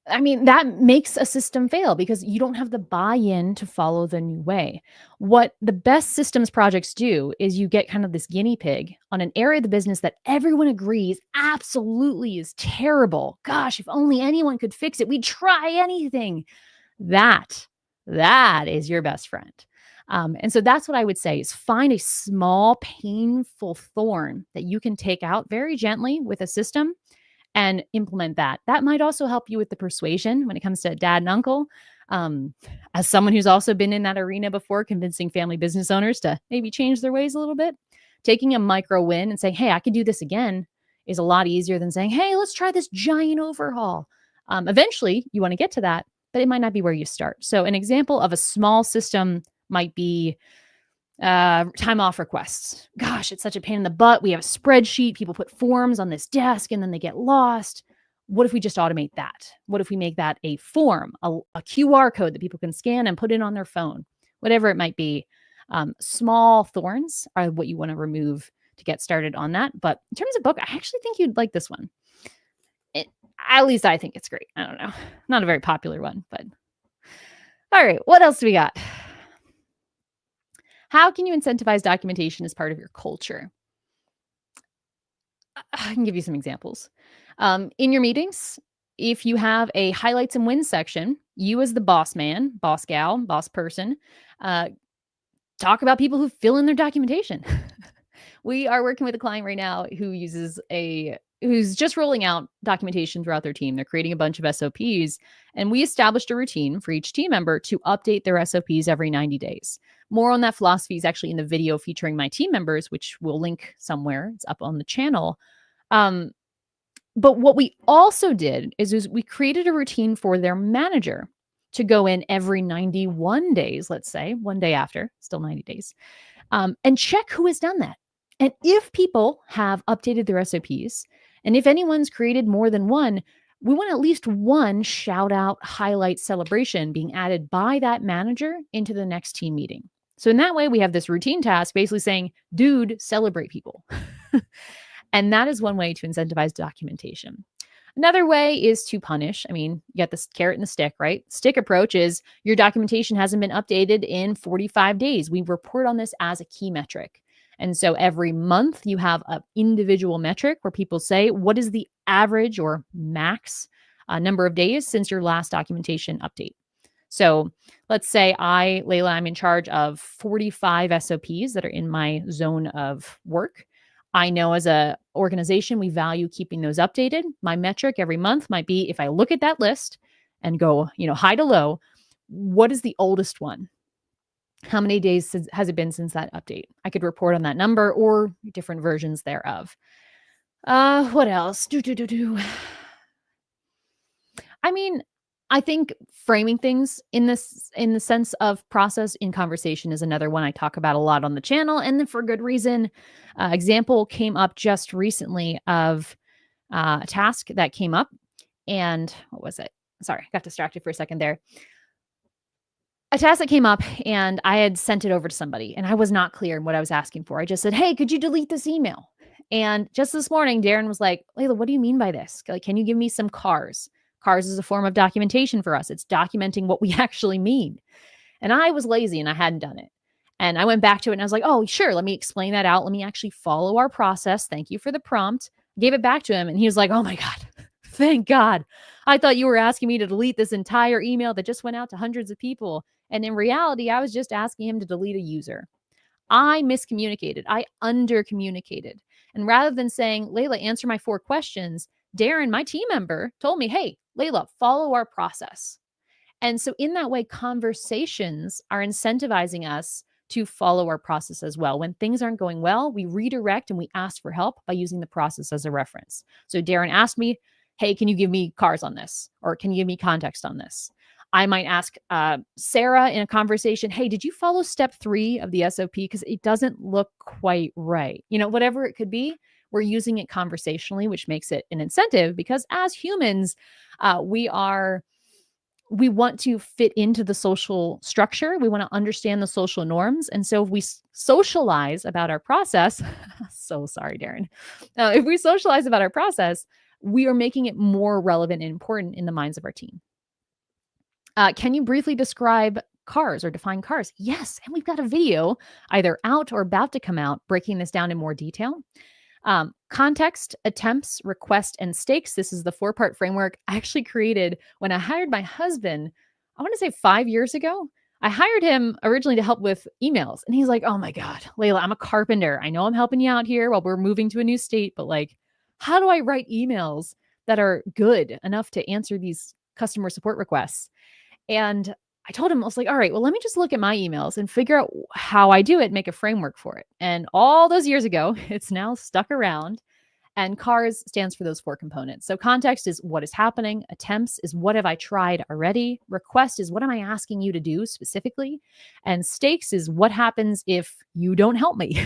I mean, that makes a system fail because you don't have the buy-in to follow the new way. What the best systems projects do is you get kind of this guinea pig on an area of the business that everyone agrees absolutely is terrible. Gosh, if only anyone could fix it, we'd try anything. That is your best friend. And so that's what I would say is find a small, painful thorn that you can take out very gently with a system and implement that. That might also help you with the persuasion when it comes to dad and uncle. As someone who's also been in that arena before, convincing family business owners to maybe change their ways a little bit, taking a micro win and saying, hey, I can do this again is a lot easier than saying, hey, let's try this giant overhaul. Eventually, you want to get to that, but it might not be where you start. So an example of a small system might be time off requests. Gosh, it's such a pain in the butt. We have a spreadsheet. People put forms on this desk and then they get lost. What if we just automate that? What if we make that a form, a QR code that people can scan and put in on their phone? Whatever it might be. Small thorns are what you want to remove to get started on that. But in terms of book, I actually think you'd like this one. At least I think it's great. I don't know. Not a very popular one, but all right. What else do we got? How can you incentivize documentation as part of your culture? I can give you some examples. In your meetings, if you have a highlights and wins section, you as the boss man, boss gal, boss person, talk about people who fill in their documentation. We are working with a client right now who's just rolling out documentation throughout their team. They're creating a bunch of SOPs, and we established a routine for each team member to update their SOPs every 90 days. More on that philosophy is actually in the video featuring my team members, which we'll link somewhere. It's up on the channel. But what we also did is we created a routine for their manager to go in every 91 days, let's say, one day after, still 90 days, and check who has done that. And if people have updated their SOPs, and if anyone's created more than one, we want at least one shout out, highlight, celebration being added by that manager into the next team meeting. So in that way, we have this routine task basically saying, dude, celebrate people. And that is one way to incentivize documentation. Another way is to punish. I mean, you got this carrot and the stick, right? Stick approach is your documentation hasn't been updated in 45 days. We report on this as a key metric. And so every month you have an individual metric where people say, what is the average or max number of days since your last documentation update? So let's say Layla, I'm in charge of 45 SOPs that are in my zone of work. I know as a organization, we value keeping those updated. My metric every month might be if I look at that list and go, high to low, what is the oldest one? How many days has it been since that update? I could report on that number or different versions thereof. What else? I mean, I think framing things in the sense of process in conversation is another one I talk about a lot on the channel, and then for good reason. Example came up just recently of a task that came up, and what was it? Sorry, got distracted for a second there. A task that came up, and I had sent it over to somebody, and I was not clear in what I was asking for. I just said, "Hey, could you delete this email?" And just this morning, Darren was like, "Layla, what do you mean by this? Like, can you give me some CARs? CARs is a form of documentation for us. It's documenting what we actually mean." And I was lazy and I hadn't done it. And I went back to it and I was like, "Oh, sure. Let me explain that out. Let me actually follow our process. Thank you for the prompt." Gave it back to him and he was like, "Oh my God, thank God. I thought you were asking me to delete this entire email that just went out to hundreds of people. And in reality, I was just asking him to delete a user." I miscommunicated. I undercommunicated. And rather than saying, "Layla, answer my 4 questions," Darren, my team member, told me, "Hey, Layla, follow our process." And so, in that way, conversations are incentivizing us to follow our process as well. When things aren't going well, we redirect and we ask for help by using the process as a reference. So, Darren asked me, "Hey, can you give me CARs on this? Or can you give me context on this?" I might ask Sarah in a conversation, "Hey, did you follow step 3 of the SOP? Because it doesn't look quite right." Whatever it could be, we're using it conversationally, which makes it an incentive because as humans, we want to fit into the social structure. We want to understand the social norms. And so if we socialize about our process, so sorry, Darren. If we socialize about our process, we are making it more relevant and important in the minds of our team. Can you briefly describe CARs or define CARs? Yes. And we've got a video either out or about to come out breaking this down in more detail. Context, attempts, request, and stakes. This is the 4-part framework I actually created when I hired my husband, I want to say 5 years ago. I hired him originally to help with emails. And he's like, "Oh my God, Layla, I'm a carpenter. I know I'm helping you out here while we're moving to a new state, but like, how do I write emails that are good enough to answer these customer support requests?" And I told him, I was like, "All right, well, let me just look at my emails and figure out how I do it, make a framework for it." And all those years ago, it's now stuck around. And CARS stands for those 4 components. So context is what is happening. Attempts is what have I tried already. Request is what am I asking you to do specifically. And stakes is what happens if you don't help me.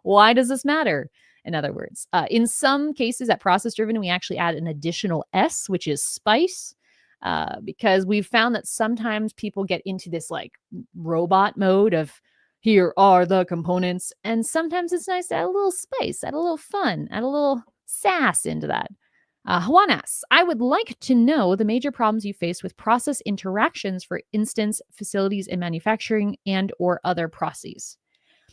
Why does this matter? In other words, in some cases at process driven, we actually add an additional S, which is spice. Because we've found that sometimes people get into this like robot mode of here are the components. And sometimes it's nice to add a little spice, add a little fun, add a little sass into that. Juan asks, "I would like to know the major problems you face with process interactions, for instance, facilities and manufacturing and or other processes.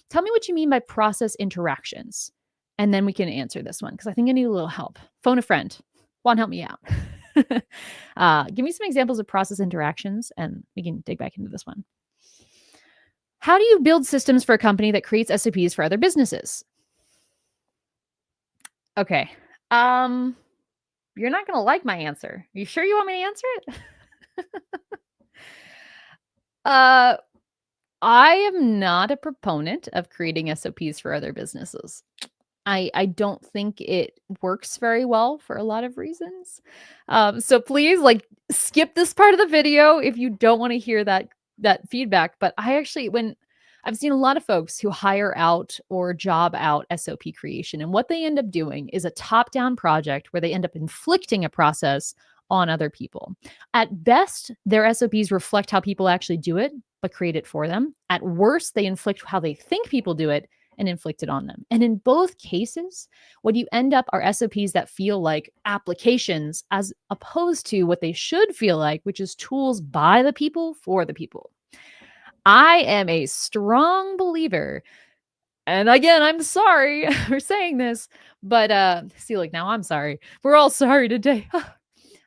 Tell me what you mean by process interactions." And then we can answer this one because I think I need a little help. Phone a friend. Juan, help me out. Give me some examples of process interactions and we can dig back into this one. How do you build systems for a company that creates SOPs for other businesses? Okay. You're not going to like my answer. Are you sure you want me to answer it? I am not a proponent of creating SOPs for other businesses. I don't think it works very well for a lot of reasons. So please skip this part of the video if you don't want to hear that feedback. But when I've seen a lot of folks who hire out or job out SOP creation, and what they end up doing is a top-down project where they end up inflicting a process on other people. At best, their SOPs reflect how people actually do it, but create it for them. At worst, they inflict how they think people do it and inflict it on them. And in both cases, what you end up are SOPs that feel like applications as opposed to what they should feel like, which is tools by the people for the people. I am a strong believer And again, I'm sorry for saying this, but see, like now I'm sorry. We're all sorry today.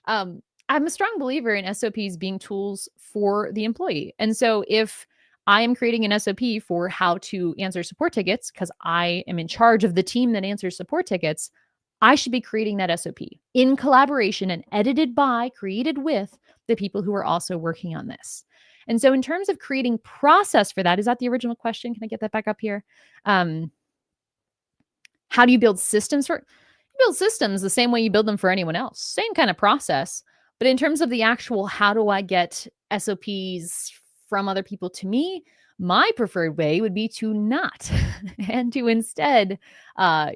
I'm a strong believer in SOPs being tools for the employee. And so if I am creating an SOP for how to answer support tickets, because I am in charge of the team that answers support tickets, I should be creating that SOP in collaboration and edited by, created with the people who are also working on this. And so, in terms of creating process for that, is that the original question? Can I get that back up here? Um, how do you build systems for? You build systems the same way you build them for anyone else. Same kind of process. But in terms of the actual, how do I get SOPs from other people to me? My preferred way would be to not and to instead uh,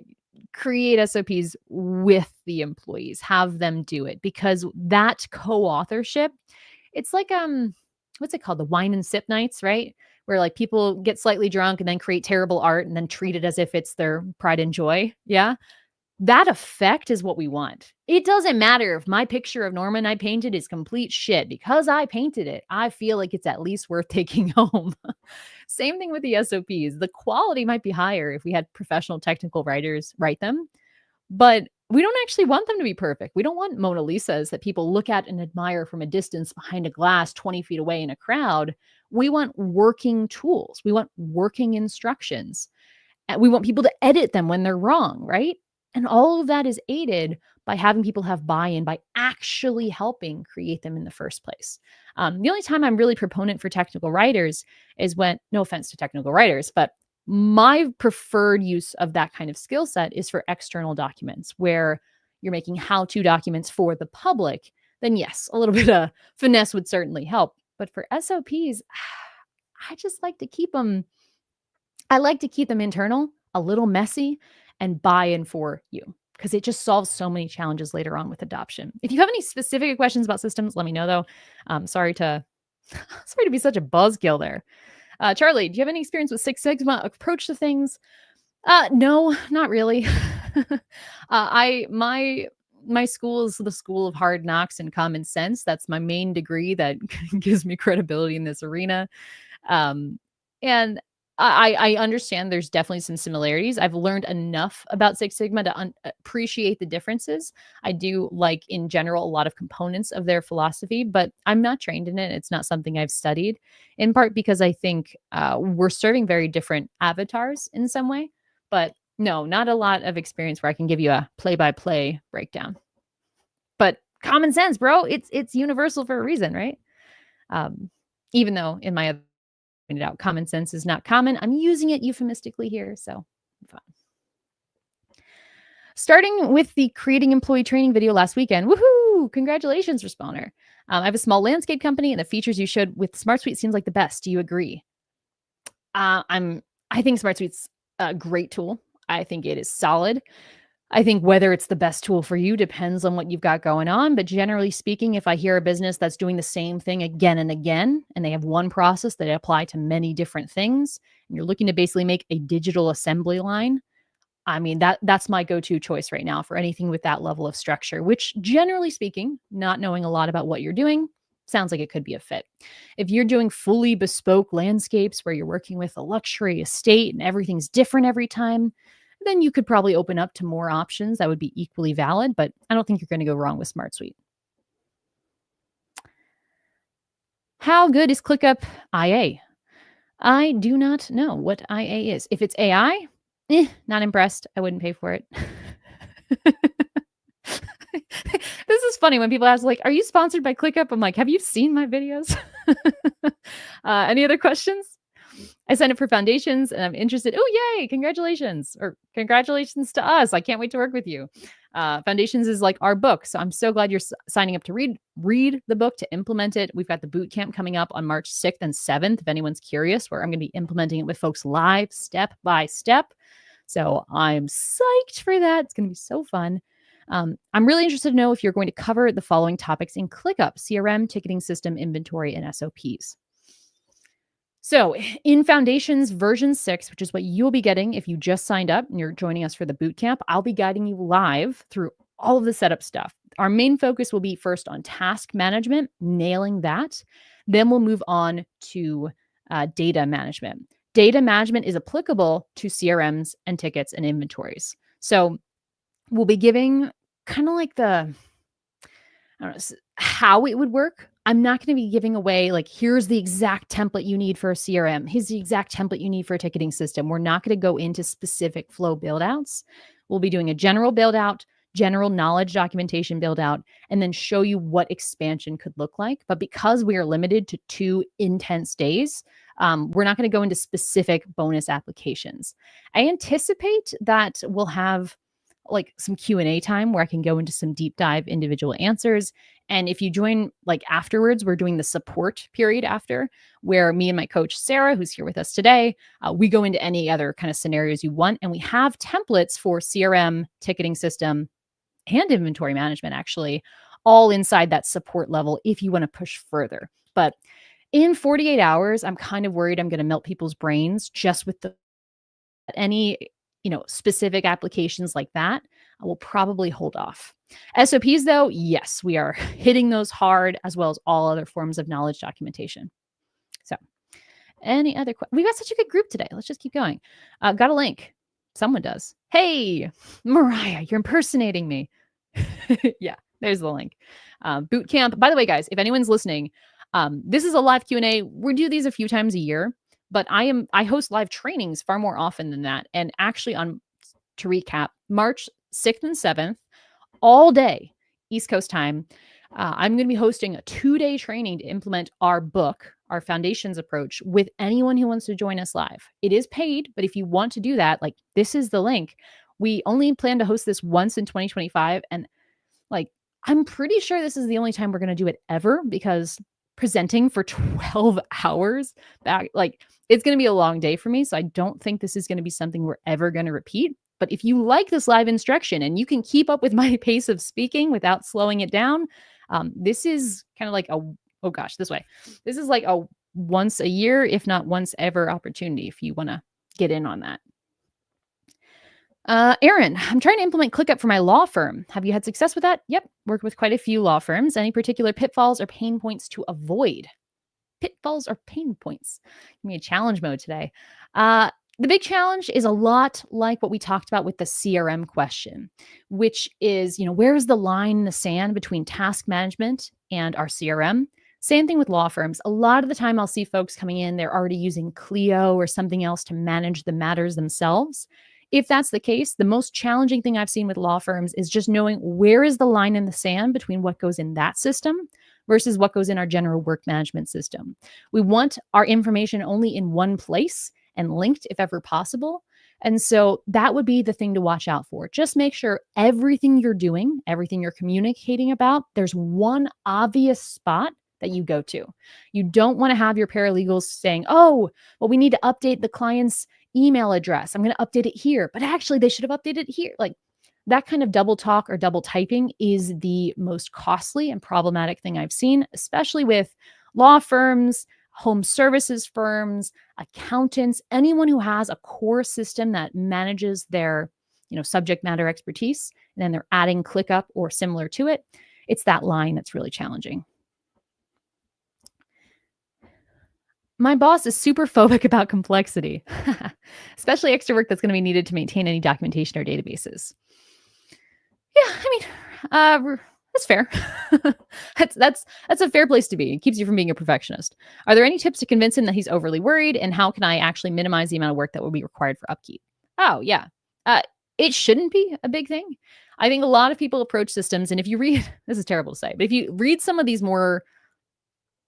create SOPs with the employees, have them do it because that co-authorship, it's like what's it called? The wine and sip nights, right? Where like people get slightly drunk and then create terrible art and then treat it as if it's their pride and joy. Yeah. That effect is what we want. It doesn't matter if my picture of Norman I painted is complete shit. Because I painted it, I feel like it's at least worth taking home. Same thing with the SOPs. The quality might be higher if we had professional technical writers write them, but we don't actually want them to be perfect. We don't want Mona Lisas that people look at and admire from a distance behind a glass 20 feet away in a crowd. We want working tools. We want working instructions. And we want people to edit them when they're wrong, right? And all of that is aided by having people have buy-in, by actually helping create them in the first place. The only time I'm really proponent for technical writers is when, no offense to technical writers, but my preferred use of that kind of skill set is for external documents where you're making how-to documents for the public. Then yes, a little bit of finesse would certainly help. But for SOPs, I just like to keep them internal, a little messy, and buy-in for you because it just solves so many challenges later on with adoption. If you have any specific questions about systems, let me know though. Sorry to be such a buzzkill there. Charlie, do you have any experience with Six Sigma approach to things? No, not really. My school is the school of hard knocks and common sense. That's my main degree that gives me credibility in this arena. And I understand there's definitely some similarities. I've learned enough about Six Sigma to appreciate the differences. I do like, in general, a lot of components of their philosophy, but I'm not trained in it. It's not something I've studied, in part because I think we're serving very different avatars in some way. But no, not a lot of experience where I can give you a play-by-play breakdown. But common sense, bro. It's universal for a reason, right? Even though in my pointed out, common sense is not common. I'm using it euphemistically here, so fine. Starting with the creating employee training video last weekend. Woohoo! Congratulations, responder. I have a small landscape company, and the features you showed with SmartSuite seems like the best. Do you agree? I think SmartSuite's a great tool. I think it is solid. I think whether it's the best tool for you depends on what you've got going on. But generally speaking, if I hear a business that's doing the same thing again and again, and they have one process that apply to many different things, and you're looking to basically make a digital assembly line, I mean, that's my go-to choice right now for anything with that level of structure, which generally speaking, not knowing a lot about what you're doing, sounds like it could be a fit. If you're doing fully bespoke landscapes where you're working with a luxury estate and everything's different every time, then you could probably open up to more options that would be equally valid, but I don't think you're going to go wrong with SmartSuite. How good is ClickUp IA? I do not know what IA is. If it's AI, not impressed. I wouldn't pay for it. This is funny when people ask, like, are you sponsored by ClickUp? I'm like, have you seen my videos? Any other questions? I signed up for foundations and I'm interested. Oh, yay. Congratulations. Or congratulations to us. I can't wait to work with you. Foundations is like our book. So I'm so glad you're signing up to read the book, to implement it. We've got the boot camp coming up on March 6th and 7th. If anyone's curious, where I'm going to be implementing it with folks live, step by step. So I'm psyched for that. It's going to be so fun. I'm really interested to know if you're going to cover the following topics in ClickUp: CRM, ticketing system, inventory, and SOPs. So in Foundations version 6, which is what you'll be getting if you just signed up and you're joining us for the bootcamp, I'll be guiding you live through all of the setup stuff. Our main focus will be first on task management, nailing that. Then we'll move on to data management. Data management is applicable to CRMs and tickets and inventories. So we'll be giving kind of like I don't know, how it would work. I'm not going to be giving away like, here's the exact template you need for a CRM. Here's the exact template you need for a ticketing system. We're not going to go into specific flow build outs. We'll be doing a general build out, general knowledge documentation build out, and then show you what expansion could look like. But because we are limited to 2 intense days, we're not going to go into specific bonus applications. I anticipate that we'll have like some Q&A time where I can go into some deep dive individual answers. And if you join like afterwards, we're doing the support period after, where me and my coach, Sarah, who's here with us today, we go into any other kind of scenarios you want. And we have templates for CRM, ticketing system, and inventory management, actually, all inside that support level if you want to push further. But in 48 hours, I'm kind of worried I'm going to melt people's brains just with any specific applications like that. I will probably hold off. SOPs though, yes, we are hitting those hard, as well as all other forms of knowledge documentation. So any other we got such a good group today. Let's just keep going. Got a link. Someone does. Hey, Mariah, you're impersonating me. Yeah, there's the link. Boot camp. By the way, guys, if anyone's listening, this is a live Q&A. We do these a few times a year, but I host live trainings far more often than that. And actually to recap, March 6th and 7th, all day, East Coast time, I'm going to be hosting a 2-day training to implement our book, our foundations approach, with anyone who wants to join us live. It is paid, but if you want to do that, like, this is the link. We only plan to host this once in 2025. And like, I'm pretty sure this is the only time we're going to do it ever, because presenting for 12 hours back, like, it's going to be a long day for me. So I don't think this is going to be something we're ever going to repeat. But if you like this live instruction and you can keep up with my pace of speaking without slowing it down, this is kind of like this is like a once a year, if not once ever opportunity, if you want to get in on that. Aaron, I'm trying to implement ClickUp for my law firm. Have you had success with that? Yep. Worked with quite a few law firms. Any particular pitfalls or pain points to avoid? Pitfalls or pain points? Give me a challenge mode today. The big challenge is a lot like what we talked about with the CRM question, which is, where's the line in the sand between task management and our CRM? Same thing with law firms. A lot of the time I'll see folks coming in, they're already using Clio or something else to manage the matters themselves. If that's the case, the most challenging thing I've seen with law firms is just knowing where is the line in the sand between what goes in that system versus what goes in our general work management system. We want our information only in one place and linked if ever possible. And so that would be the thing to watch out for. Just make sure everything you're doing, everything you're communicating about, there's one obvious spot that you go to. You don't want to have your paralegals saying, oh, well, we need to update the client's email address. I'm going to update it here, but actually they should have updated it here. Like, that kind of double talk or double typing is the most costly and problematic thing I've seen, especially with law firms, home services firms, accountants, anyone who has a core system that manages their, subject matter expertise, and then they're adding ClickUp or similar to it. It's that line that's really challenging. My boss is super phobic about complexity, especially extra work that's going to be needed to maintain any documentation or databases. Yeah, I mean, that's fair. That's a fair place to be. It keeps you from being a perfectionist. Are there any tips to convince him that he's overly worried, and how can I actually minimize the amount of work that will be required for upkeep? Oh, yeah. It shouldn't be a big thing. I think a lot of people approach systems, and if you read, this is terrible to say, but if you read some of these more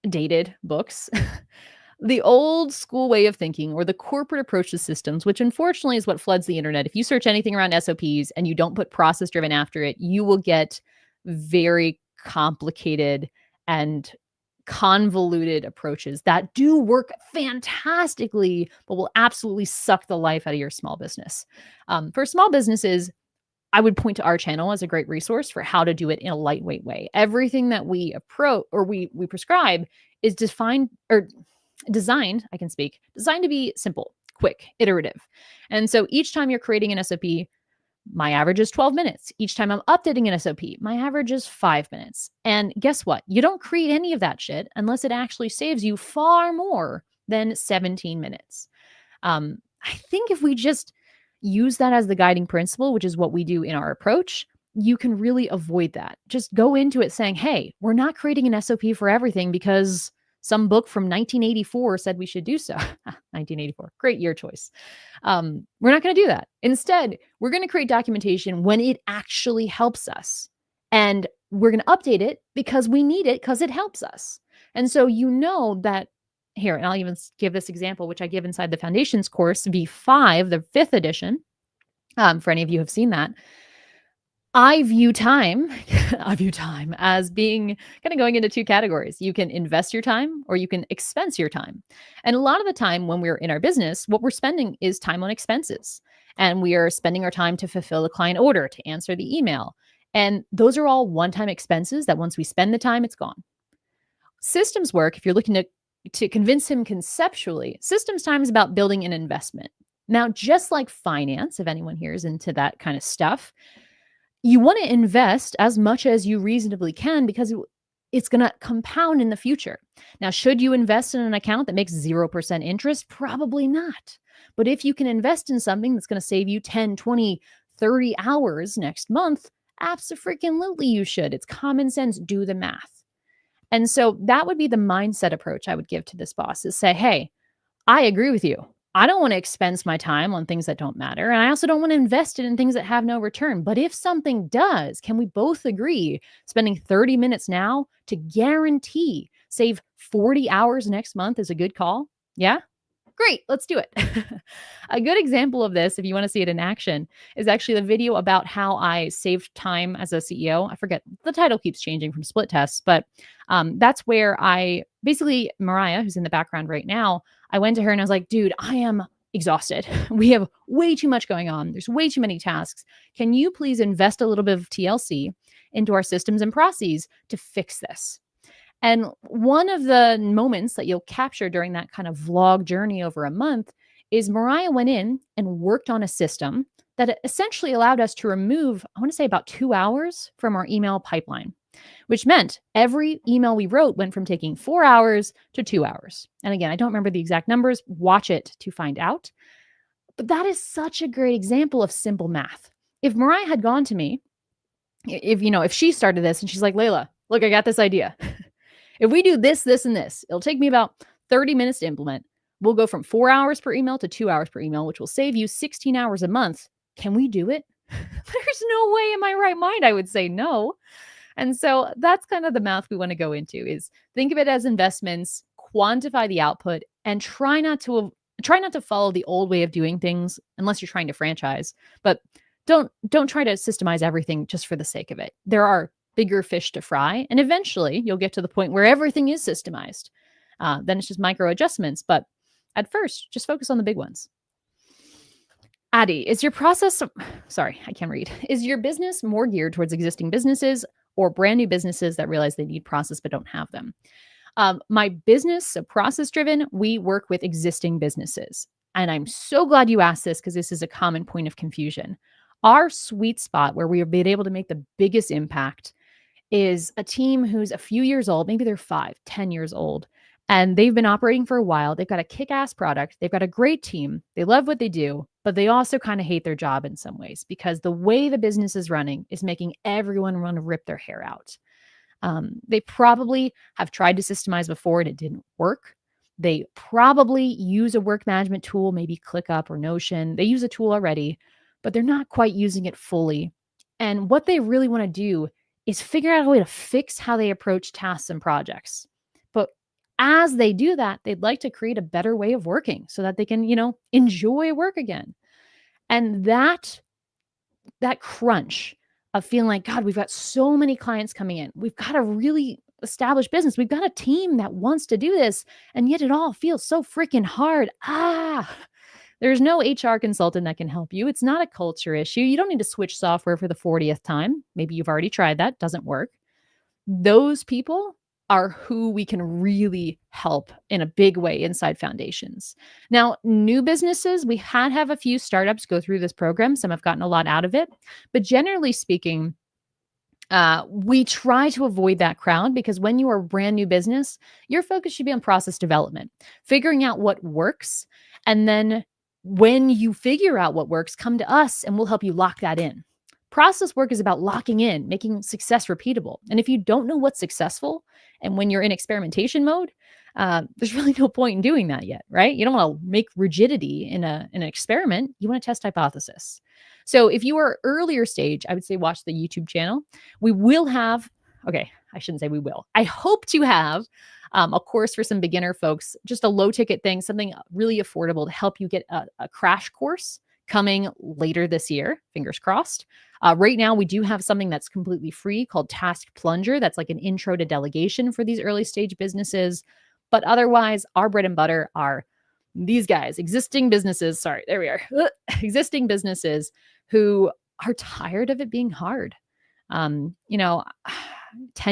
dated books, the old school way of thinking, or the corporate approach to systems, which unfortunately is what floods the internet. If you search anything around SOPs and you don't put process driven after it, you will get very complicated and convoluted approaches that do work fantastically, but will absolutely suck the life out of your small business. For small businesses, I would point to our channel as a great resource for how to do it in a lightweight way. Everything that we approach or we prescribe is designed to be simple, quick, iterative. And so each time you're creating an SOP, my average is 12 minutes. Each time I'm updating an SOP, my average is 5 minutes. And guess what? You don't create any of that shit unless it actually saves you far more than 17 minutes. I think if we just use that as the guiding principle, which is what we do in our approach, you can really avoid that. Just go into it saying, hey, we're not creating an SOP for everything because some book from 1984 said we should do so. 1984, great year choice. We're not going to do that. Instead, we're going to create documentation when it actually helps us. And we're going to update it because we need it because it helps us. And so you know that here, and I'll even give this example, which I give inside the foundations course, V5, the fifth edition. For any of you who have seen that, I view time, I view time as being kind of going into two categories. You can invest your time or you can expense your time. And a lot of the time when we're in our business, what we're spending is time on expenses. And we are spending our time to fulfill the client order, to answer the email. And those are all one-time expenses that once we spend the time, it's gone. Systems work, if you're looking to convince him conceptually, systems time is about building an investment. Now, just like finance, if anyone here is into that kind of stuff, you want to invest as much as you reasonably can because it's going to compound in the future. Now, should you invest in an account that makes 0% interest? Probably not. But if you can invest in something that's going to save you 10, 20, 30 hours next month, absolutely you should. It's common sense. Do the math. And so that would be the mindset approach I would give to this boss is say, hey, I agree with you. I don't want to expense my time on things that don't matter. And I also don't want to invest it in things that have no return. But if something does, can we both agree spending 30 minutes now to guarantee save 40 hours next month is a good call? Yeah? Great, let's do it. A good example of this, if you want to see it in action, is actually the video about how I saved time as a CEO. I forget, the title keeps changing from split tests, but that's where I basically, Mariah, who's in the background right now, I went to her and I was like, dude, I am exhausted. We have way too much going on. There's way too many tasks. Can you please invest a little bit of TLC into our systems and processes to fix this? And one of the moments that you'll capture during that kind of vlog journey over a month is Mariah went in and worked on a system that essentially allowed us to remove, I want to say about 2 hours from our email pipeline, which meant every email we wrote went from taking 4 hours to 2 hours. And again, I don't remember the exact numbers. Watch it to find out. But that is such a great example of simple math. If Mariah had gone to me, if she started this and she's like, Layla, look, I got this idea. If we do this, this, and this, it'll take me about 30 minutes to implement. We'll go from 4 hours per email to 2 hours per email, which will save you 16 hours a month. Can we do it? There's no way in my right mind I would say no. And so that's kind of the math we want to go into is think of it as investments, quantify the output, and try not to follow the old way of doing things unless you're trying to franchise. But don't try to systemize everything just for the sake of it. There are bigger fish to fry. And eventually you'll get to the point where everything is systemized. Then it's just micro adjustments. But at first, just focus on the big ones. Addie, is your process, sorry, I can't read. Is your business more geared towards existing businesses or brand new businesses that realize they need process but don't have them? My business, so process driven, we work with existing businesses. And I'm so glad you asked this because this is a common point of confusion. Our sweet spot where we have been able to make the biggest impact is a team who's a few years old, maybe they're 5, 10 years old, and they've been operating for a while. They've got a kick-ass product. They've got a great team. They love what they do, but they also kind of hate their job in some ways because the way the business is running is making everyone want to rip their hair out. They probably have tried to systemize before and it didn't work. They probably use a work management tool, maybe ClickUp or Notion. They use a tool already, but they're not quite using it fully. And what they really want to do is figure out a way to fix how they approach tasks and projects. But as they do that, they'd like to create a better way of working so that they can, enjoy work again. And that crunch of feeling like, God, we've got so many clients coming in. We've got a really established business. We've got a team that wants to do this. And yet it all feels so freaking hard. There's no HR consultant that can help you. It's not a culture issue. You don't need to switch software for the 40th time. Maybe you've already tried that. Doesn't work. Those people are who we can really help in a big way inside Foundations. Now, new businesses, we have a few startups go through this program. Some have gotten a lot out of it. But generally speaking, We try to avoid that crowd because when you are a brand new business, your focus should be on process development, figuring out what works. And then when you figure out what works, come to us and we'll help you lock that in. Process work is about locking in, making success repeatable. And if you don't know what's successful, and when you're in experimentation mode, there's really no point in doing that yet, right? You don't want to make rigidity in an experiment. You want to test hypothesis. So if you are earlier stage, I would say watch the YouTube channel. We will have, okay, I shouldn't say we will. I hope to have a course for some beginner folks, just a low ticket thing, something really affordable to help you get a crash course coming later this year, fingers crossed. Right now, we do have something that's completely free called Task Plunger. That's like an intro to delegation for these early stage businesses. But otherwise, our bread and butter are these guys, existing businesses. Sorry, there we are. Existing businesses who are tired of it being hard. 10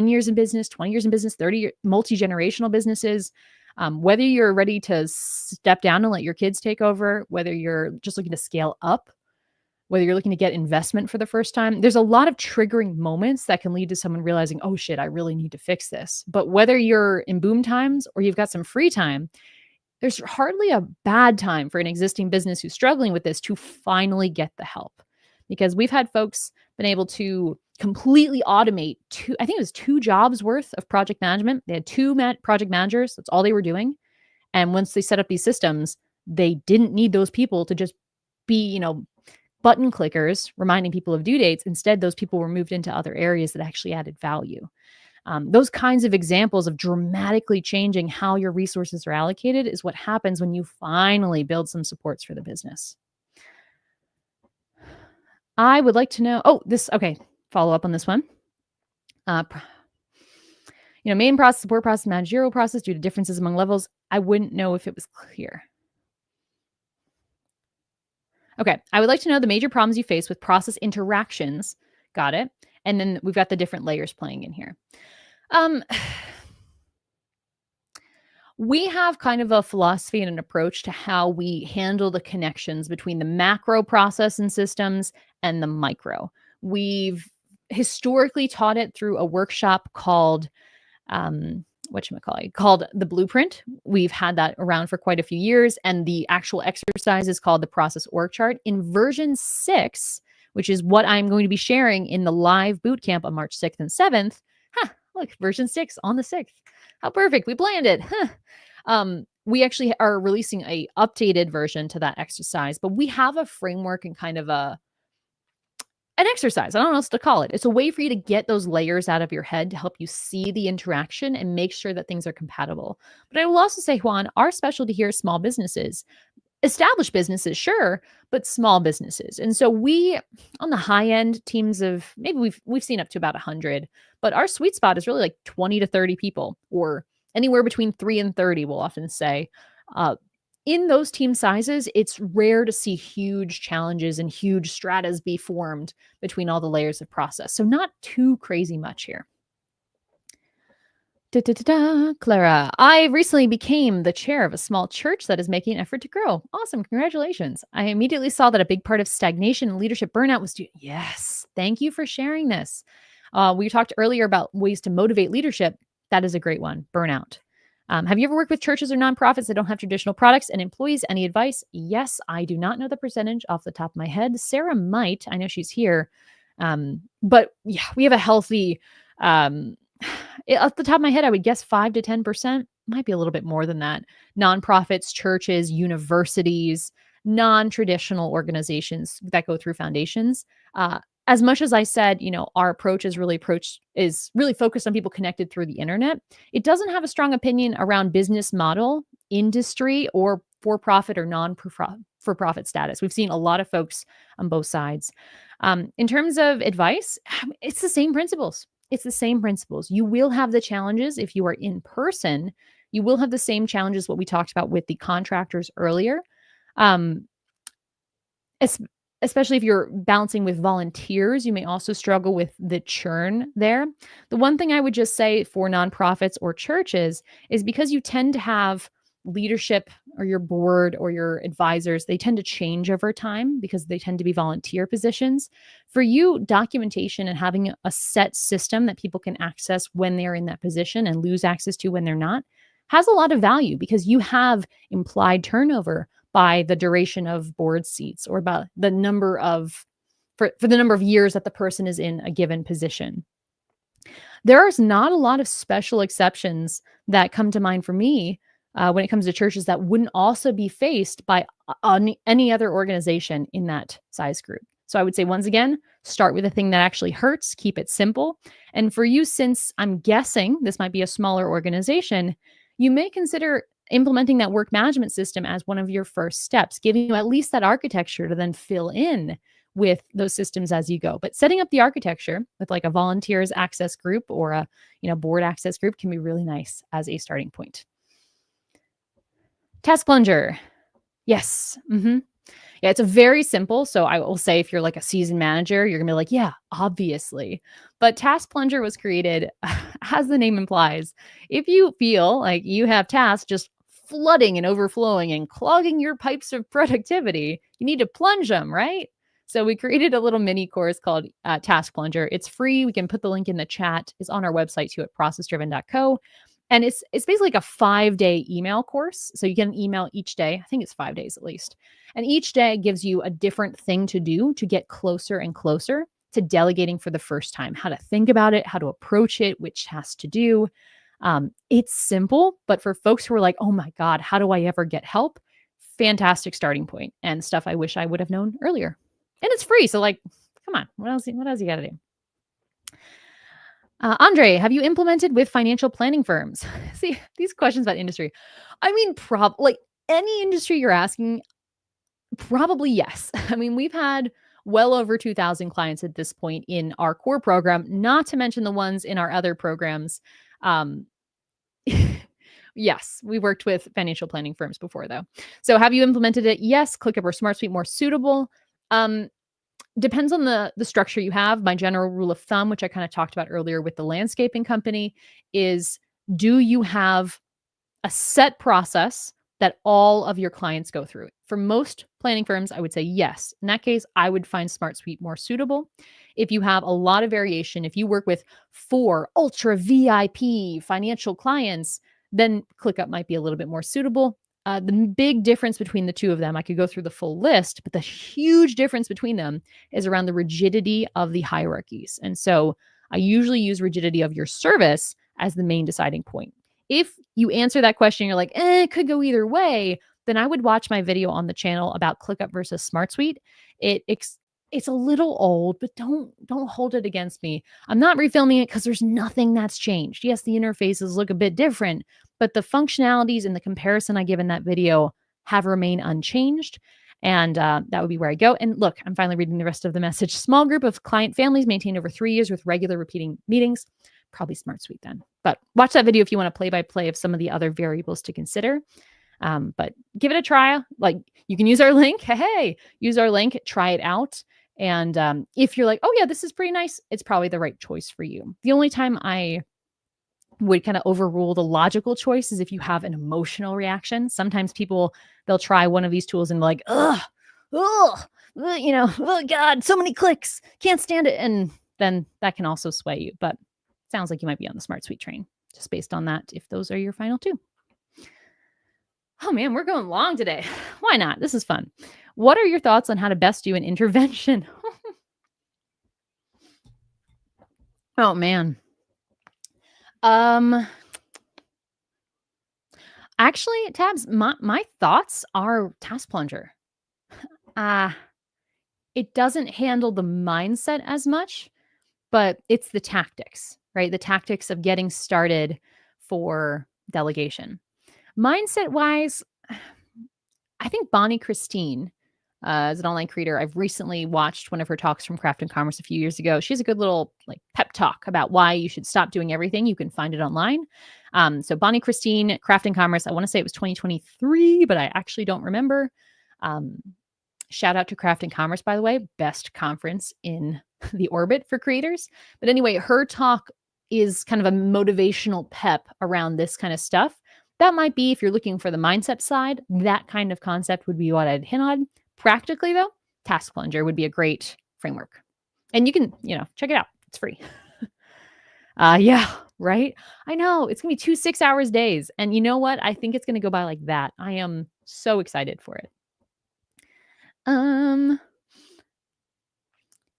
years in business, 20 years in business, 30 multi-generational businesses. Whether you're ready to step down and let your kids take over, whether you're just looking to scale up, whether you're looking to get investment for the first time, there's a lot of triggering moments that can lead to someone realizing, oh shit, I really need to fix this. But whether you're in boom times or you've got some free time, there's hardly a bad time for an existing business who's struggling with this to finally get the help. Because we've had folks been able to completely automate I think it was 2 jobs worth of project management. They had 2 project managers. That's all they were doing. And once they set up these systems, they didn't need those people to just be, button clickers reminding people of due dates. Instead, those people were moved into other areas that actually added value. Those kinds of examples of dramatically changing how your resources are allocated is what happens when you finally build some supports for the business. I would like to know, follow up on this one. Main process, support process, managerial process due to differences among levels. I wouldn't know if it was clear. Okay, I would like to know the major problems you face with process interactions. Got it. And then we've got the different layers playing in here. We have kind of a philosophy and an approach to how we handle the connections between the macro process and systems and the micro. We've historically taught it through a workshop called called the Blueprint. We've had that around for quite a few years, and the actual exercise is called the Process Org Chart. In version 6, which is what I'm going to be sharing in the live bootcamp on March 6th and 7th. Look, version 6 on the 6th. How perfect. We planned it. We actually are releasing a updated version to that exercise, but we have a framework and kind of an exercise. I don't know what else to call it. It's a way for you to get those layers out of your head to help you see the interaction and make sure that things are compatible. But I will also say, Juan, our specialty here is small businesses. Established businesses, sure, but small businesses. And so we, on the high end, teams of maybe we've seen up to about 100, but our sweet spot is really like 20 to 30 people, or anywhere between 3 and 30, we'll often say. In those team sizes, it's rare to see huge challenges and huge stratas be formed between all the layers of process. So not too crazy much here. Clara, I recently became the chair of a small church that is making an effort to grow. Awesome. Congratulations. I immediately saw that a big part of stagnation and leadership burnout was due. Yes. Thank you for sharing this. We talked earlier about ways to motivate leadership. That is a great one. Burnout. Have you ever worked with churches or nonprofits that don't have traditional products and employees? Any advice? Yes. I do not know the percentage off the top of my head. Sarah might. I know she's here. But yeah, we have a healthy, off the top of my head, I would guess 5 to 10%, might be a little bit more than that. Nonprofits, churches, universities, non-traditional organizations that go through foundations. As much as I said, our approach is really focused on people connected through the internet. It doesn't have a strong opinion around business model, industry, or for-profit or non-for-profit status. We've seen a lot of folks on both sides. In terms of advice, it's the same principles. It's the same principles. You will have the challenges if you are in person. You will have the same challenges what we talked about with the contractors earlier. Especially if you're balancing with volunteers, you may also struggle with the churn there. The one thing I would just say for nonprofits or churches is because you tend to have leadership or your board or your advisors, they tend to change over time because they tend to be volunteer positions. For you, documentation and having a set system that people can access when they're in that position and lose access to when they're not has a lot of value because you have implied turnover by the duration of board seats or about the number of for the number of years that the person is in a given position. There's not a lot of special exceptions that come to mind for me when it comes to churches that wouldn't also be faced by any other organization in that size group. So I would say, once again, start with a thing that actually hurts, keep it simple. And for you, since I'm guessing this might be a smaller organization, you may consider implementing that work management system as one of your first steps, giving you at least that architecture to then fill in with those systems as you go. But setting up the architecture with like a volunteers access group or a board access group can be really nice as a starting point. Task Plunger. Yes. Yeah, it's a very simple. So I will say, if you're like a seasoned manager, you're gonna be like, yeah, obviously. But Task Plunger was created, as the name implies, if you feel like you have tasks just flooding and overflowing and clogging your pipes of productivity, you need to plunge them, right? So we created a little mini course called Task Plunger. It's free. We can put the link in the chat. It's on our website too at processdriven.co. And it's basically like a 5-day email course. So you get an email each day. I think it's 5 days at least. And each day gives you a different thing to do to get closer and closer to delegating for the first time, how to think about it, how to approach it, which tasks to do. It's simple, but for folks who are like, oh my God, how do I ever get help? Fantastic starting point and stuff I wish I would have known earlier. And it's free. So like, come on, what else you got to do? Andre, have you implemented with financial planning firms? See, these questions about industry. I mean, like any industry you're asking, probably yes. I mean, we've had well over 2,000 clients at this point in our core program, not to mention the ones in our other programs. Yes, we worked with financial planning firms before, though. So have you implemented it? Yes. ClickUp or SmartSuite more suitable. Depends on the structure you have. My general rule of thumb, which I kind of talked about earlier with the landscaping company, is do you have a set process that all of your clients go through? For most planning firms, I would say yes. In that case, I would find SmartSuite more suitable. If you have a lot of variation, if you work with 4 ultra VIP financial clients, then ClickUp might be a little bit more suitable. The big difference between the two of them, I could go through the full list, but the huge difference between them is around the rigidity of the hierarchies. And so I usually use rigidity of your service as the main deciding point. If you answer that question, you're like, it could go either way, then I would watch my video on the channel about ClickUp versus SmartSuite. It's a little old, but don't hold it against me. I'm not refilming it because there's nothing that's changed. Yes, the interfaces look a bit different, but the functionalities and the comparison I give in that video have remained unchanged. And that would be where I go. And look, I'm finally reading the rest of the message. Small group of client families maintained over 3 years with regular repeating meetings. Probably SmartSuite then. But watch that video if you want a play-by-play of some of the other variables to consider. But give it a try. Like, you can use our link. Hey, use our link, try it out. And if you're like, oh yeah, this is pretty nice, it's probably the right choice for you. The only time I would kind of overrule the logical choice is if you have an emotional reaction. Sometimes people, they'll try one of these tools and like, oh God, so many clicks, can't stand it. And then that can also sway you. But it sounds like you might be on the SmartSuite train just based on that, if those are your final two. Oh man, we're going long today. Why not? This is fun. What are your thoughts on how to best do an intervention? Oh man. Actually, Tabs, my thoughts are Task Plunger. It doesn't handle the mindset as much, but it's the tactics, right? The tactics of getting started for delegation. Mindset wise, I think Bonnie Christine, as an online creator, I've recently watched one of her talks from Craft and Commerce a few years ago. She has a good little like pep talk about why you should stop doing everything. You can find it online. So Bonnie Christine, Craft and Commerce, I want to say it was 2023, but I actually don't remember. Shout out to Craft and Commerce, by the way, best conference in the orbit for creators. But anyway, her talk is kind of a motivational pep around this kind of stuff. that might be, if you're looking for the mindset side, that kind of concept would be what I'd hit on. Practically though, Task Plunger would be a great framework. And you can, check it out. It's free. Yeah, right? I know. It's going to be 2 6-hour days. And you know what? I think it's going to go by like that. I am so excited for it.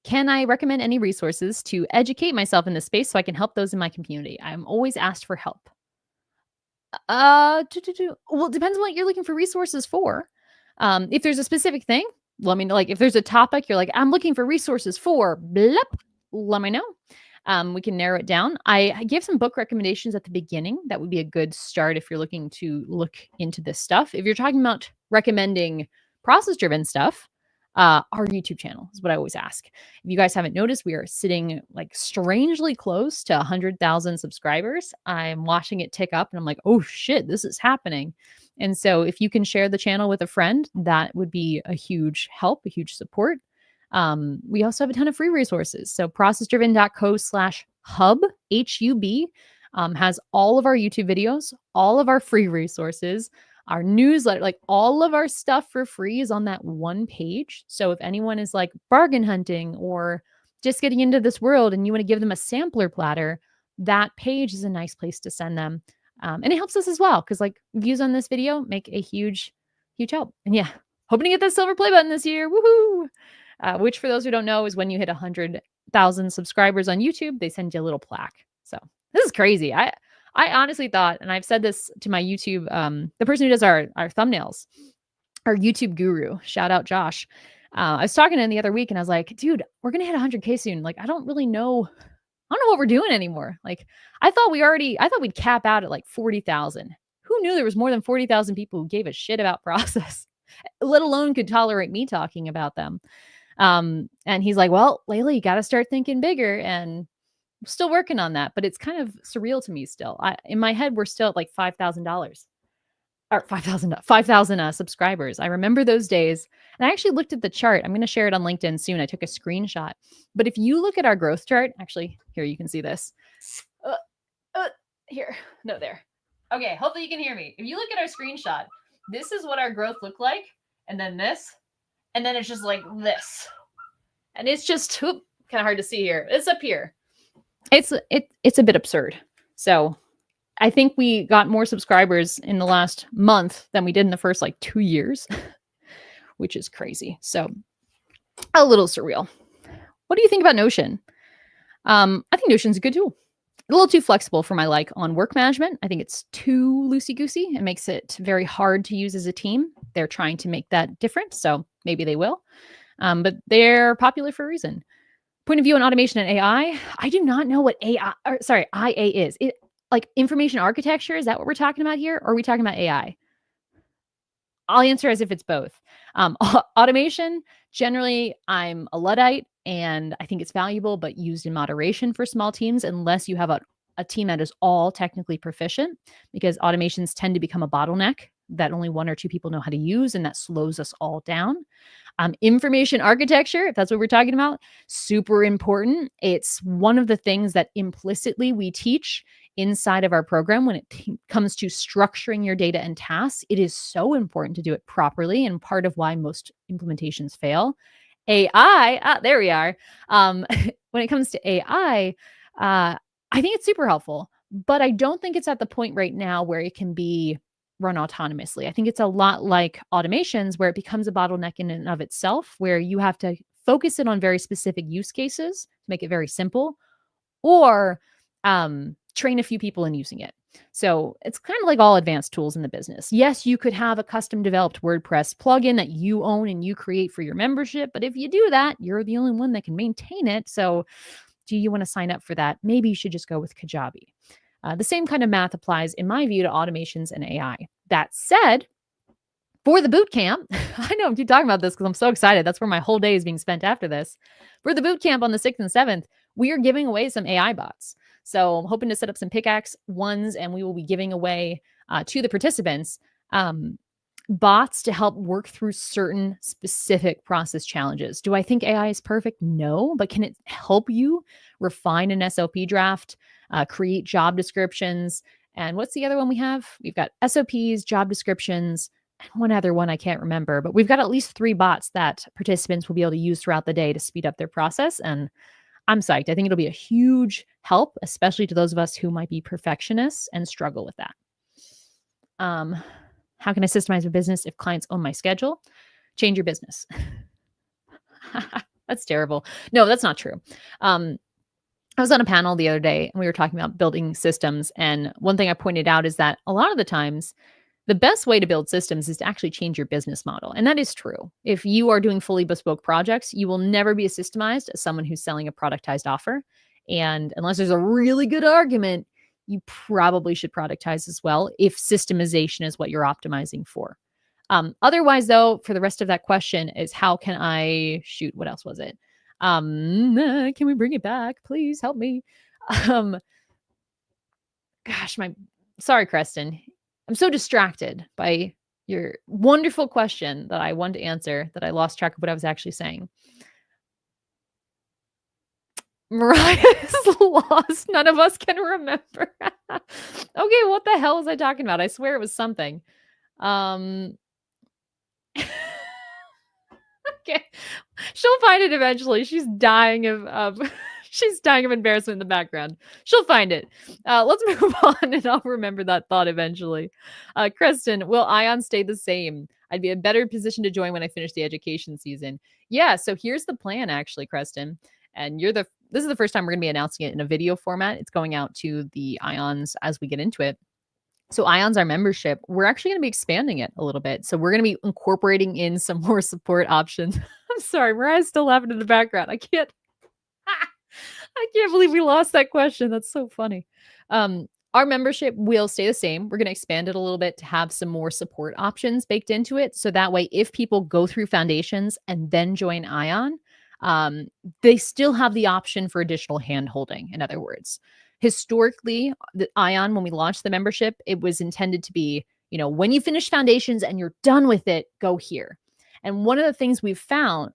Can I recommend any resources to educate myself in this space so I can help those in my community? I'm always asked for help. Well, it depends on what you're looking for resources for. If there's a specific thing, let me know. Like if there's a topic, you're like, I'm looking for resources for blah, let me know. We can narrow it down. I gave some book recommendations at the beginning. That would be a good start if you're looking to look into this stuff. If you're talking about recommending process-driven stuff, our YouTube channel is what I always ask. If you guys haven't noticed, we are sitting like strangely close to 100,000 subscribers. I'm watching it tick up and I'm like, oh shit, this is happening. And so if you can share the channel with a friend, that would be a huge help, a huge support. We also have a ton of free resources. So processdriven.co/hub, HUB, has all of our YouTube videos, all of our free resources, our newsletter, like all of our stuff for free is on that one page. So if anyone is like bargain hunting or just getting into this world and you want to give them a sampler platter, that page is a nice place to send them. And it helps us as well because like views on this video make a huge, huge help. And yeah, hoping to get that silver play button this year. Woohoo! Which for those who don't know is when you hit 100,000 subscribers on YouTube, they send you a little plaque. So this is crazy. I honestly thought, and I've said this to my YouTube, the person who does our thumbnails, our YouTube guru, shout out Josh. I was talking to him the other week and I was like, dude, we're going to hit 100K soon. Like, I don't know what we're doing anymore. Like, I thought we'd cap out at like 40,000. Who knew there was more than 40,000 people who gave a shit about process, let alone could tolerate me talking about them. And he's like, well, Layla, you got to start thinking bigger. And I'm still working on that, but it's kind of surreal to me still. In my head, we're still at like $5,000 or 5,000 subscribers. I remember those days. And I actually looked at the chart. I'm going to share it on LinkedIn soon. I took a screenshot. But if you look at our growth chart, actually, here, you can see this. Here. No, there. Okay. Hopefully you can hear me. If you look at our screenshot, this is what our growth looked like. And then this. And then it's just like this. And it's just kind of hard to see here. It's up here. It's a bit absurd. So I think we got more subscribers in the last month than we did in the first like 2 years, which is crazy. So a little surreal. What do you think about Notion? I think Notion's a good tool. A little too flexible for my like on work management. I think it's too loosey-goosey. It makes it very hard to use as a team. They're trying to make that different, so maybe they will. But they're popular for a reason. Point of view on automation and AI. I do not know what IA is. It like information architecture. Is that what we're talking about here? Or are we talking about AI? I'll answer as if it's both. Automation, generally, I'm a Luddite and I think it's valuable, but used in moderation for small teams, unless you have a team that is all technically proficient, because automations tend to become a bottleneck that only 1 or 2 people know how to use, and that slows us all down. Information architecture, if that's what we're talking about, super important. It's one of the things that implicitly we teach inside of our program when it comes to structuring your data and tasks. It is so important to do it properly, and part of why most implementations fail. AI, there we are. When it comes to AI, I think it's super helpful, but I don't think it's at the point right now where it can be run autonomously. I think it's a lot like automations where it becomes a bottleneck in and of itself, where you have to focus it on very specific use cases to make it very simple, or train a few people in using it. So it's kind of like all advanced tools in the business. Yes, you could have a custom developed WordPress plugin that you own and you create for your membership, but if you do that, you're the only one that can maintain it. So do you want to sign up for that? Maybe you should just go with Kajabi. The same kind of math applies, in my view, to automations and AI. That said, for the boot camp, I know I'm keep talking about this because I'm so excited. That's where my whole day is being spent after this. For the boot camp on the 6th and 7th, we are giving away some AI bots. So I'm hoping to set up some pickaxe ones, and we will be giving away to the participants bots to help work through certain specific process challenges. Do I think AI is perfect? No, but can it help you refine an SOP draft, create job descriptions, And what's the other one we have? We've got SOPs, job descriptions, and one other one I can't remember, but we've got at least 3 bots that participants will be able to use throughout the day to speed up their process. And I'm psyched. I think it'll be a huge help, especially to those of us who might be perfectionists and struggle with that. How can I systemize a business if clients own my schedule? Change your business. That's terrible. No, that's not true. I was on a panel the other day and we were talking about building systems. And one thing I pointed out is that a lot of the times, the best way to build systems is to actually change your business model. And that is true. If you are doing fully bespoke projects, you will never be as systemized as someone who's selling a productized offer. And unless there's a really good argument, you probably should productize as well if systemization is what you're optimizing for. Otherwise, though, for the rest of that question is how can I shoot? What else was it? Can we bring it back? Please help me. Sorry, Creston. I'm so distracted by your wonderful question that I wanted to answer that I lost track of what I was actually saying. Mariah's lost. None of us can remember. Okay, what the hell was I talking about? I swear it was something. Okay. She'll find it eventually. She's dying of she's dying of embarrassment in the background. She'll find it. Let's move on and I'll remember that thought eventually. Kristen, will Ion stay the same? I'd be in a better position to join when I finish the education season. Yeah, so here's the plan actually, Kristen. And this is the first time we're going to be announcing it in a video format. It's going out to the Ions as we get into it. So Ion's our membership. We're actually going to be expanding it a little bit. So we're going to be incorporating in some more support options. I'm sorry, Mariah's still laughing in the background. I can't believe we lost that question. That's so funny. Our membership will stay the same. We're going to expand it a little bit to have some more support options baked into it. So that way, if people go through foundations and then join Ion, they still have the option for additional hand-holding. In other words, historically, the Ion, when we launched the membership, it was intended to be, when you finish foundations and you're done with it, go here. And one of the things we've found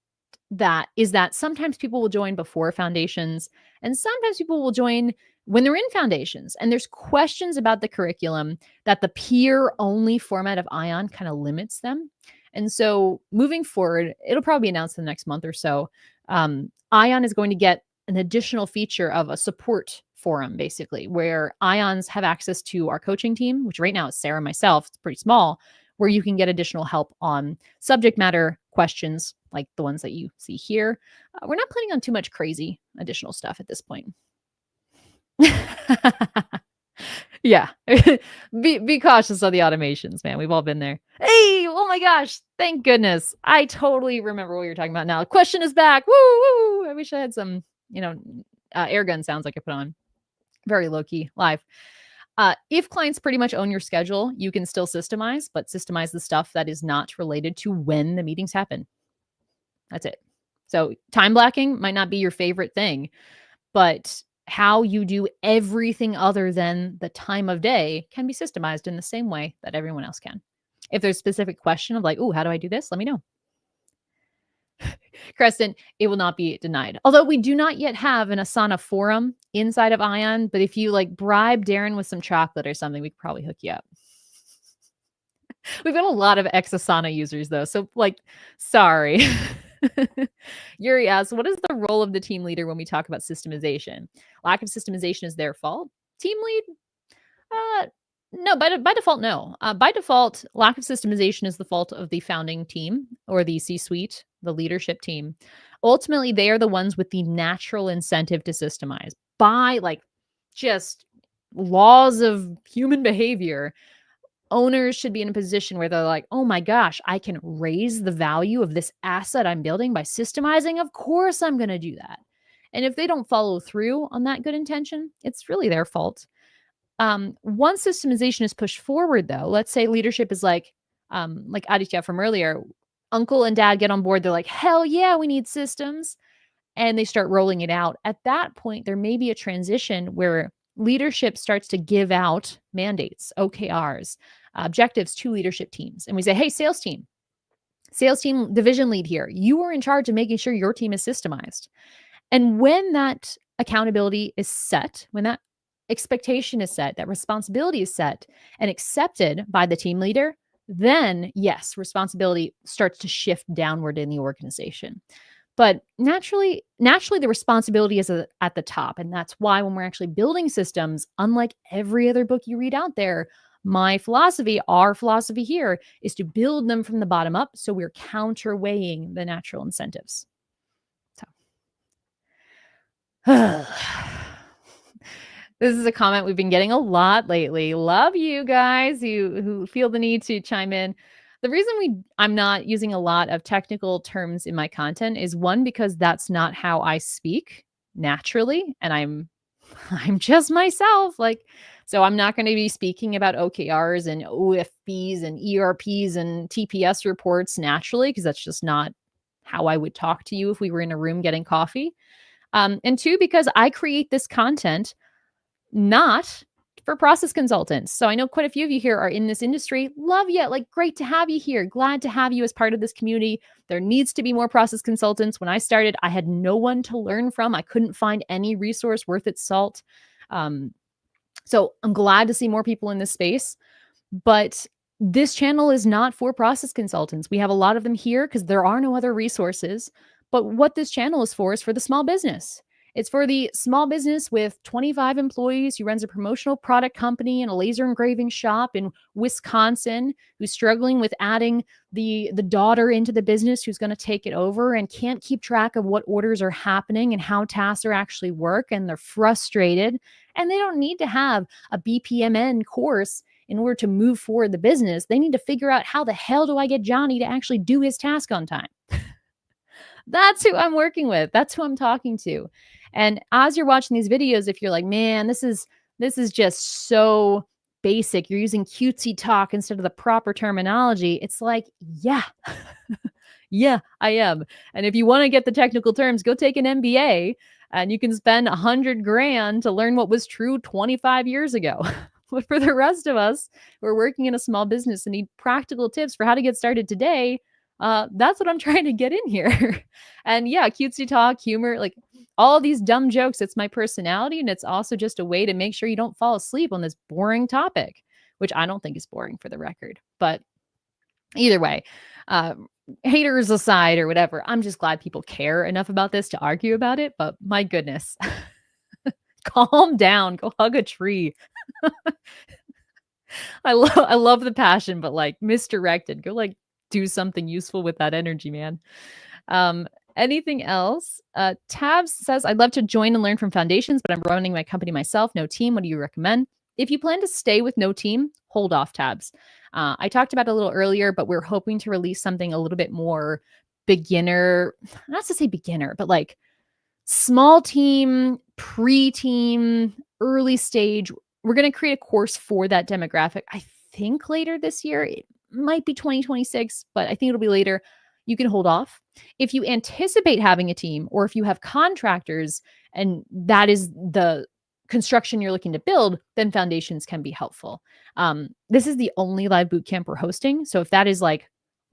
is that sometimes people will join before foundations and sometimes people will join when they're in foundations. And there's questions about the curriculum that the peer-only format of Ion kind of limits them. And so moving forward, it'll probably be announced in the next month or so. Ion is going to get an additional feature of a support forum, basically, where Ions have access to our coaching team, which right now is Sarah and myself. It's pretty small, where you can get additional help on subject matter questions like the ones that you see here. We're not planning on too much crazy additional stuff at this point. Yeah. Be cautious of the automations, man. We've all been there. Hey, oh my gosh. Thank goodness. I totally remember what you're talking about now. The question is back. Woo, woo. I wish I had some, air gun sounds like I put on. Very low key live. If clients pretty much own your schedule, you can still systemize, but systemize the stuff that is not related to when the meetings happen. That's it. So time blocking might not be your favorite thing, but how you do everything other than the time of day can be systemized in the same way that everyone else can. If there's a specific question of like, oh, how do I do this? Let me know. Creston, it will not be denied. Although we do not yet have an Asana forum inside of Ion, but if you bribe Darren with some chocolate or something, we could probably hook you up. We've got a lot of ex-Asana users though, so sorry. Yuri asks, what is the role of the team leader when we talk about systemization? Lack of systemization is their fault? Team lead? No, by default, no. By default, lack of systemization is the fault of the founding team or the C-suite, the leadership team. Ultimately, they are the ones with the natural incentive to systemize. By just laws of human behavior, owners should be in a position where they're like, oh my gosh, I can raise the value of this asset I'm building by systemizing. Of course, I'm going to do that. And if they don't follow through on that good intention, it's really their fault. Once systemization is pushed forward, though, let's say leadership is like Aditya from earlier, uncle and dad get on board. They're like, hell yeah, we need systems. And they start rolling it out. At that point, there may be a transition where leadership starts to give out mandates, OKRs, objectives to leadership teams. And we say, hey, sales team, division lead here, you are in charge of making sure your team is systemized. And when that accountability is set, when that expectation is set, that responsibility is set and accepted by the team leader, then yes, responsibility starts to shift downward in the organization. But naturally, the responsibility is at the top. And that's why when we're actually building systems, unlike every other book you read out there, my philosophy, our philosophy here, is to build them from the bottom up. So we're counterweighing the natural incentives. So this is a comment we've been getting a lot lately. Love you guys who feel the need to chime in. The reason I'm not using a lot of technical terms in my content is one, because that's not how I speak naturally, and I'm just myself. So I'm not going to be speaking about OKRs and OFBs and ERPs and TPS reports naturally, because that's just not how I would talk to you if we were in a room getting coffee. And two, because I create this content not for process consultants. So I know quite a few of you here are in this industry. Love you. Great to have you here. Glad to have you as part of this community. There needs to be more process consultants. When I started, I had no one to learn from. I couldn't find any resource worth its salt. So I'm glad to see more people in this space. But this channel is not for process consultants. We have a lot of them here because there are no other resources. But what this channel is for the small business. It's for the small business with 25 employees who runs a promotional product company and a laser engraving shop in Wisconsin, who's struggling with adding the daughter into the business who's going to take it over and can't keep track of what orders are happening and how tasks are actually work. And they're frustrated, and they don't need to have a BPMN course in order to move forward the business. They need to figure out, how the hell do I get Johnny to actually do his task on time? That's who I'm working with. That's who I'm talking to. And as you're watching these videos, if you're like, man, this is just so basic, you're using cutesy talk instead of the proper terminology, it's like, yeah, yeah, I am. And if you want to get the technical terms, go take an MBA and you can spend $100,000 to learn what was true 25 years ago. But for the rest of us who are working in a small business and need practical tips for how to get started today, that's what I'm trying to get in here. And yeah, cutesy talk, humor, all these dumb jokes, it's my personality. And it's also just a way to make sure you don't fall asleep on this boring topic, which I don't think is boring, for the record. But either way, haters aside or whatever, I'm just glad people care enough about this to argue about it. But my goodness, calm down, go hug a tree. I love the passion, but misdirected. Go do something useful with that energy, man. Anything else? Tabs says, I'd love to join and learn from foundations, but I'm running my company myself. No team. What do you recommend? If you plan to stay with no team, hold off, Tabs. I talked about it a little earlier, but we're hoping to release something a little bit more beginner, not to say beginner, but small team, pre-team, early stage. We're going to create a course for that demographic. I think later this year. It might be 2026, but I think it'll be later. You can hold off. If you anticipate having a team, or if you have contractors and that is the construction you're looking to build, then foundations can be helpful. This is the only live bootcamp we're hosting. So if that is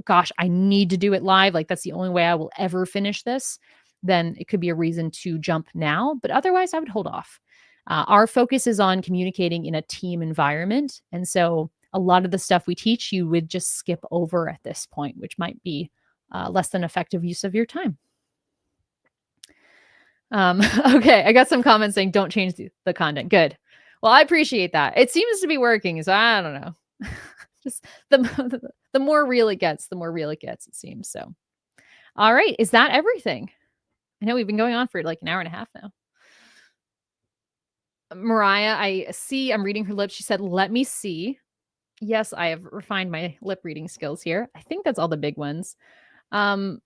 gosh, I need to do it live, that's the only way I will ever finish this, then it could be a reason to jump now. But otherwise, I would hold off. Our focus is on communicating in a team environment. And so a lot of the stuff we teach you would just skip over at this point, which might be less than effective use of your time. Okay, I got some comments saying don't change the content. Good. Well, I appreciate that. It seems to be working, so I don't know. Just the more real it gets, it seems. So, all right, is that everything? I know we've been going on for an hour and a half now. Mariah, I'm reading her lips. She said, let me see. Yes, I have refined my lip reading skills here. I think that's all the big ones. I'll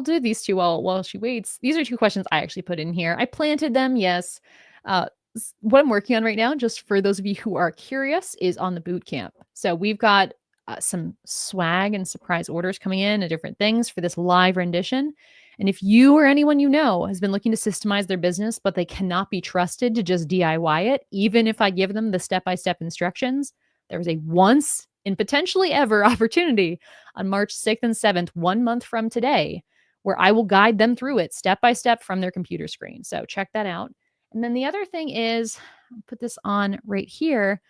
do these two while she waits. These are two questions I actually put in here. I planted them, yes. What I'm working on right now, just for those of you who are curious, is on the boot camp. So we've got some swag and surprise orders coming in and different things for this live rendition. And if you or anyone you know has been looking to systemize their business, but they cannot be trusted to just DIY it, even if I give them the step-by-step instructions, there's a once and potentially ever opportunity on March 6th and 7th, 1 month from today, where I will guide them through it step by step from their computer screen. So check that out. And then the other thing is, I'll put this on right here.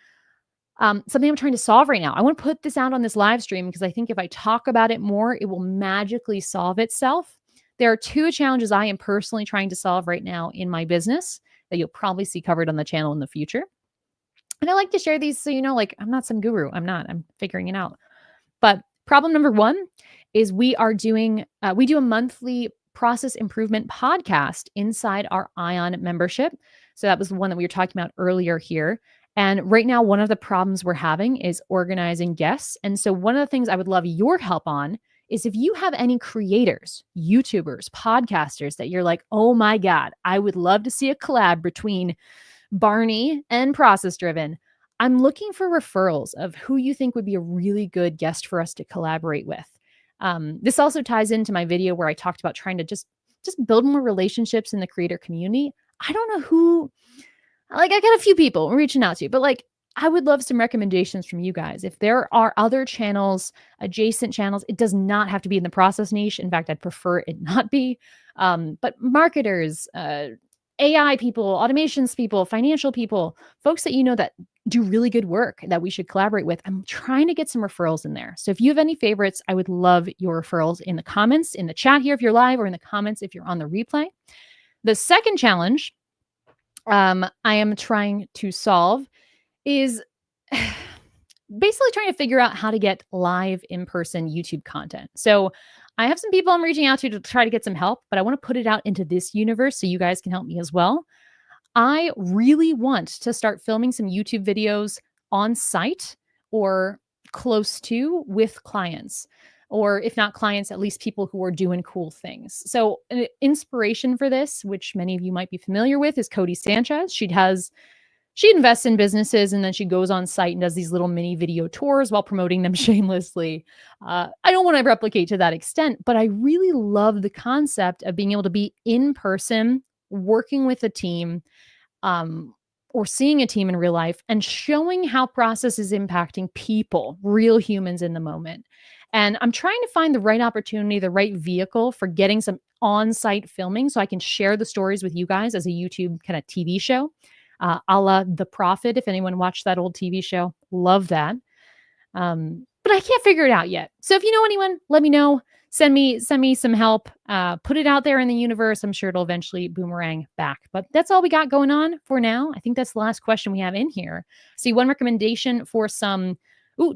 Something I'm trying to solve right now. I want to put this out on this live stream because I think if I talk about it more, it will magically solve itself. There are two challenges I am personally trying to solve right now in my business that you'll probably see covered on the channel in the future. And I like to share these so you know, like, I'm not some guru. I'm figuring it out. But problem number one is we do a monthly process improvement podcast inside our Ion membership. So that was the one that we were talking about earlier here. And right now, one of the problems we're having is organizing guests. And so one of the things I would love your help on is if you have any creators, YouTubers, podcasters that you're like, oh my God, I would love to see a collab between Barney and Process Driven. I'm looking for referrals of who you think would be a really good guest for us to collaborate with. This also ties into my video where I talked about trying to just build more relationships in the creator community. I don't know who, like, I got a few people reaching out to, but like, I would love some recommendations from you guys. If there are other channels, adjacent channels, it does not have to be in the process niche. In fact, I'd prefer it not be. But marketers, AI people, automations people, financial people, folks that you know that do really good work that we should collaborate with. I'm trying to get some referrals in there. So if you have any favorites, I would love your referrals in the comments, in the chat here if you're live, or in the comments if you're on the replay. The second challenge I am trying to solve is basically trying to figure out how to get live in-person YouTube content. So I have some people I'm reaching out to try to get some help, but I want to put it out into this universe so you guys can help me as well. I really want to start filming some YouTube videos on site or close to with clients, or if not clients, at least people who are doing cool things. So an inspiration for this, which many of you might be familiar with, is Cody Sanchez. She invests in businesses and then she goes on site and does these little mini video tours while promoting them shamelessly. I don't want to replicate to that extent, but I really love the concept of being able to be in person, working with a team, or seeing a team in real life and showing how process is impacting people, real humans in the moment. And I'm trying to find the right opportunity, the right vehicle for getting some on-site filming so I can share the stories with you guys as a YouTube kind of TV show. A la The Prophet, if anyone watched that old TV show. Love that. But I can't figure it out yet. So if you know anyone, let me know. Send me some help. Put it out there in the universe. I'm sure it'll eventually boomerang back. But that's all we got going on for now. I think that's the last question we have in here. See, one recommendation for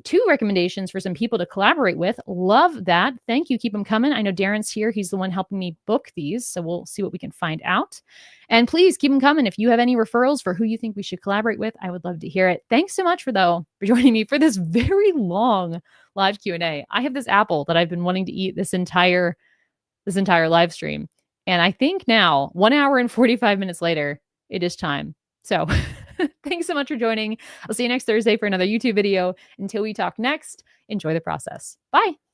two recommendations for some people to collaborate with. Love that. Thank you. Keep them coming. I know Darren's here. He's the one helping me book these. So we'll see what we can find out. And please keep them coming. If you have any referrals for who you think we should collaborate with, I would love to hear it. Thanks so much for joining me for this very long live Q&A. I have this apple that I've been wanting to eat this entire live stream. And I think now, 1 hour and 45 minutes later, it is time. So thanks so much for joining. I'll see you next Thursday for another YouTube video. Until we talk next, enjoy the process. Bye.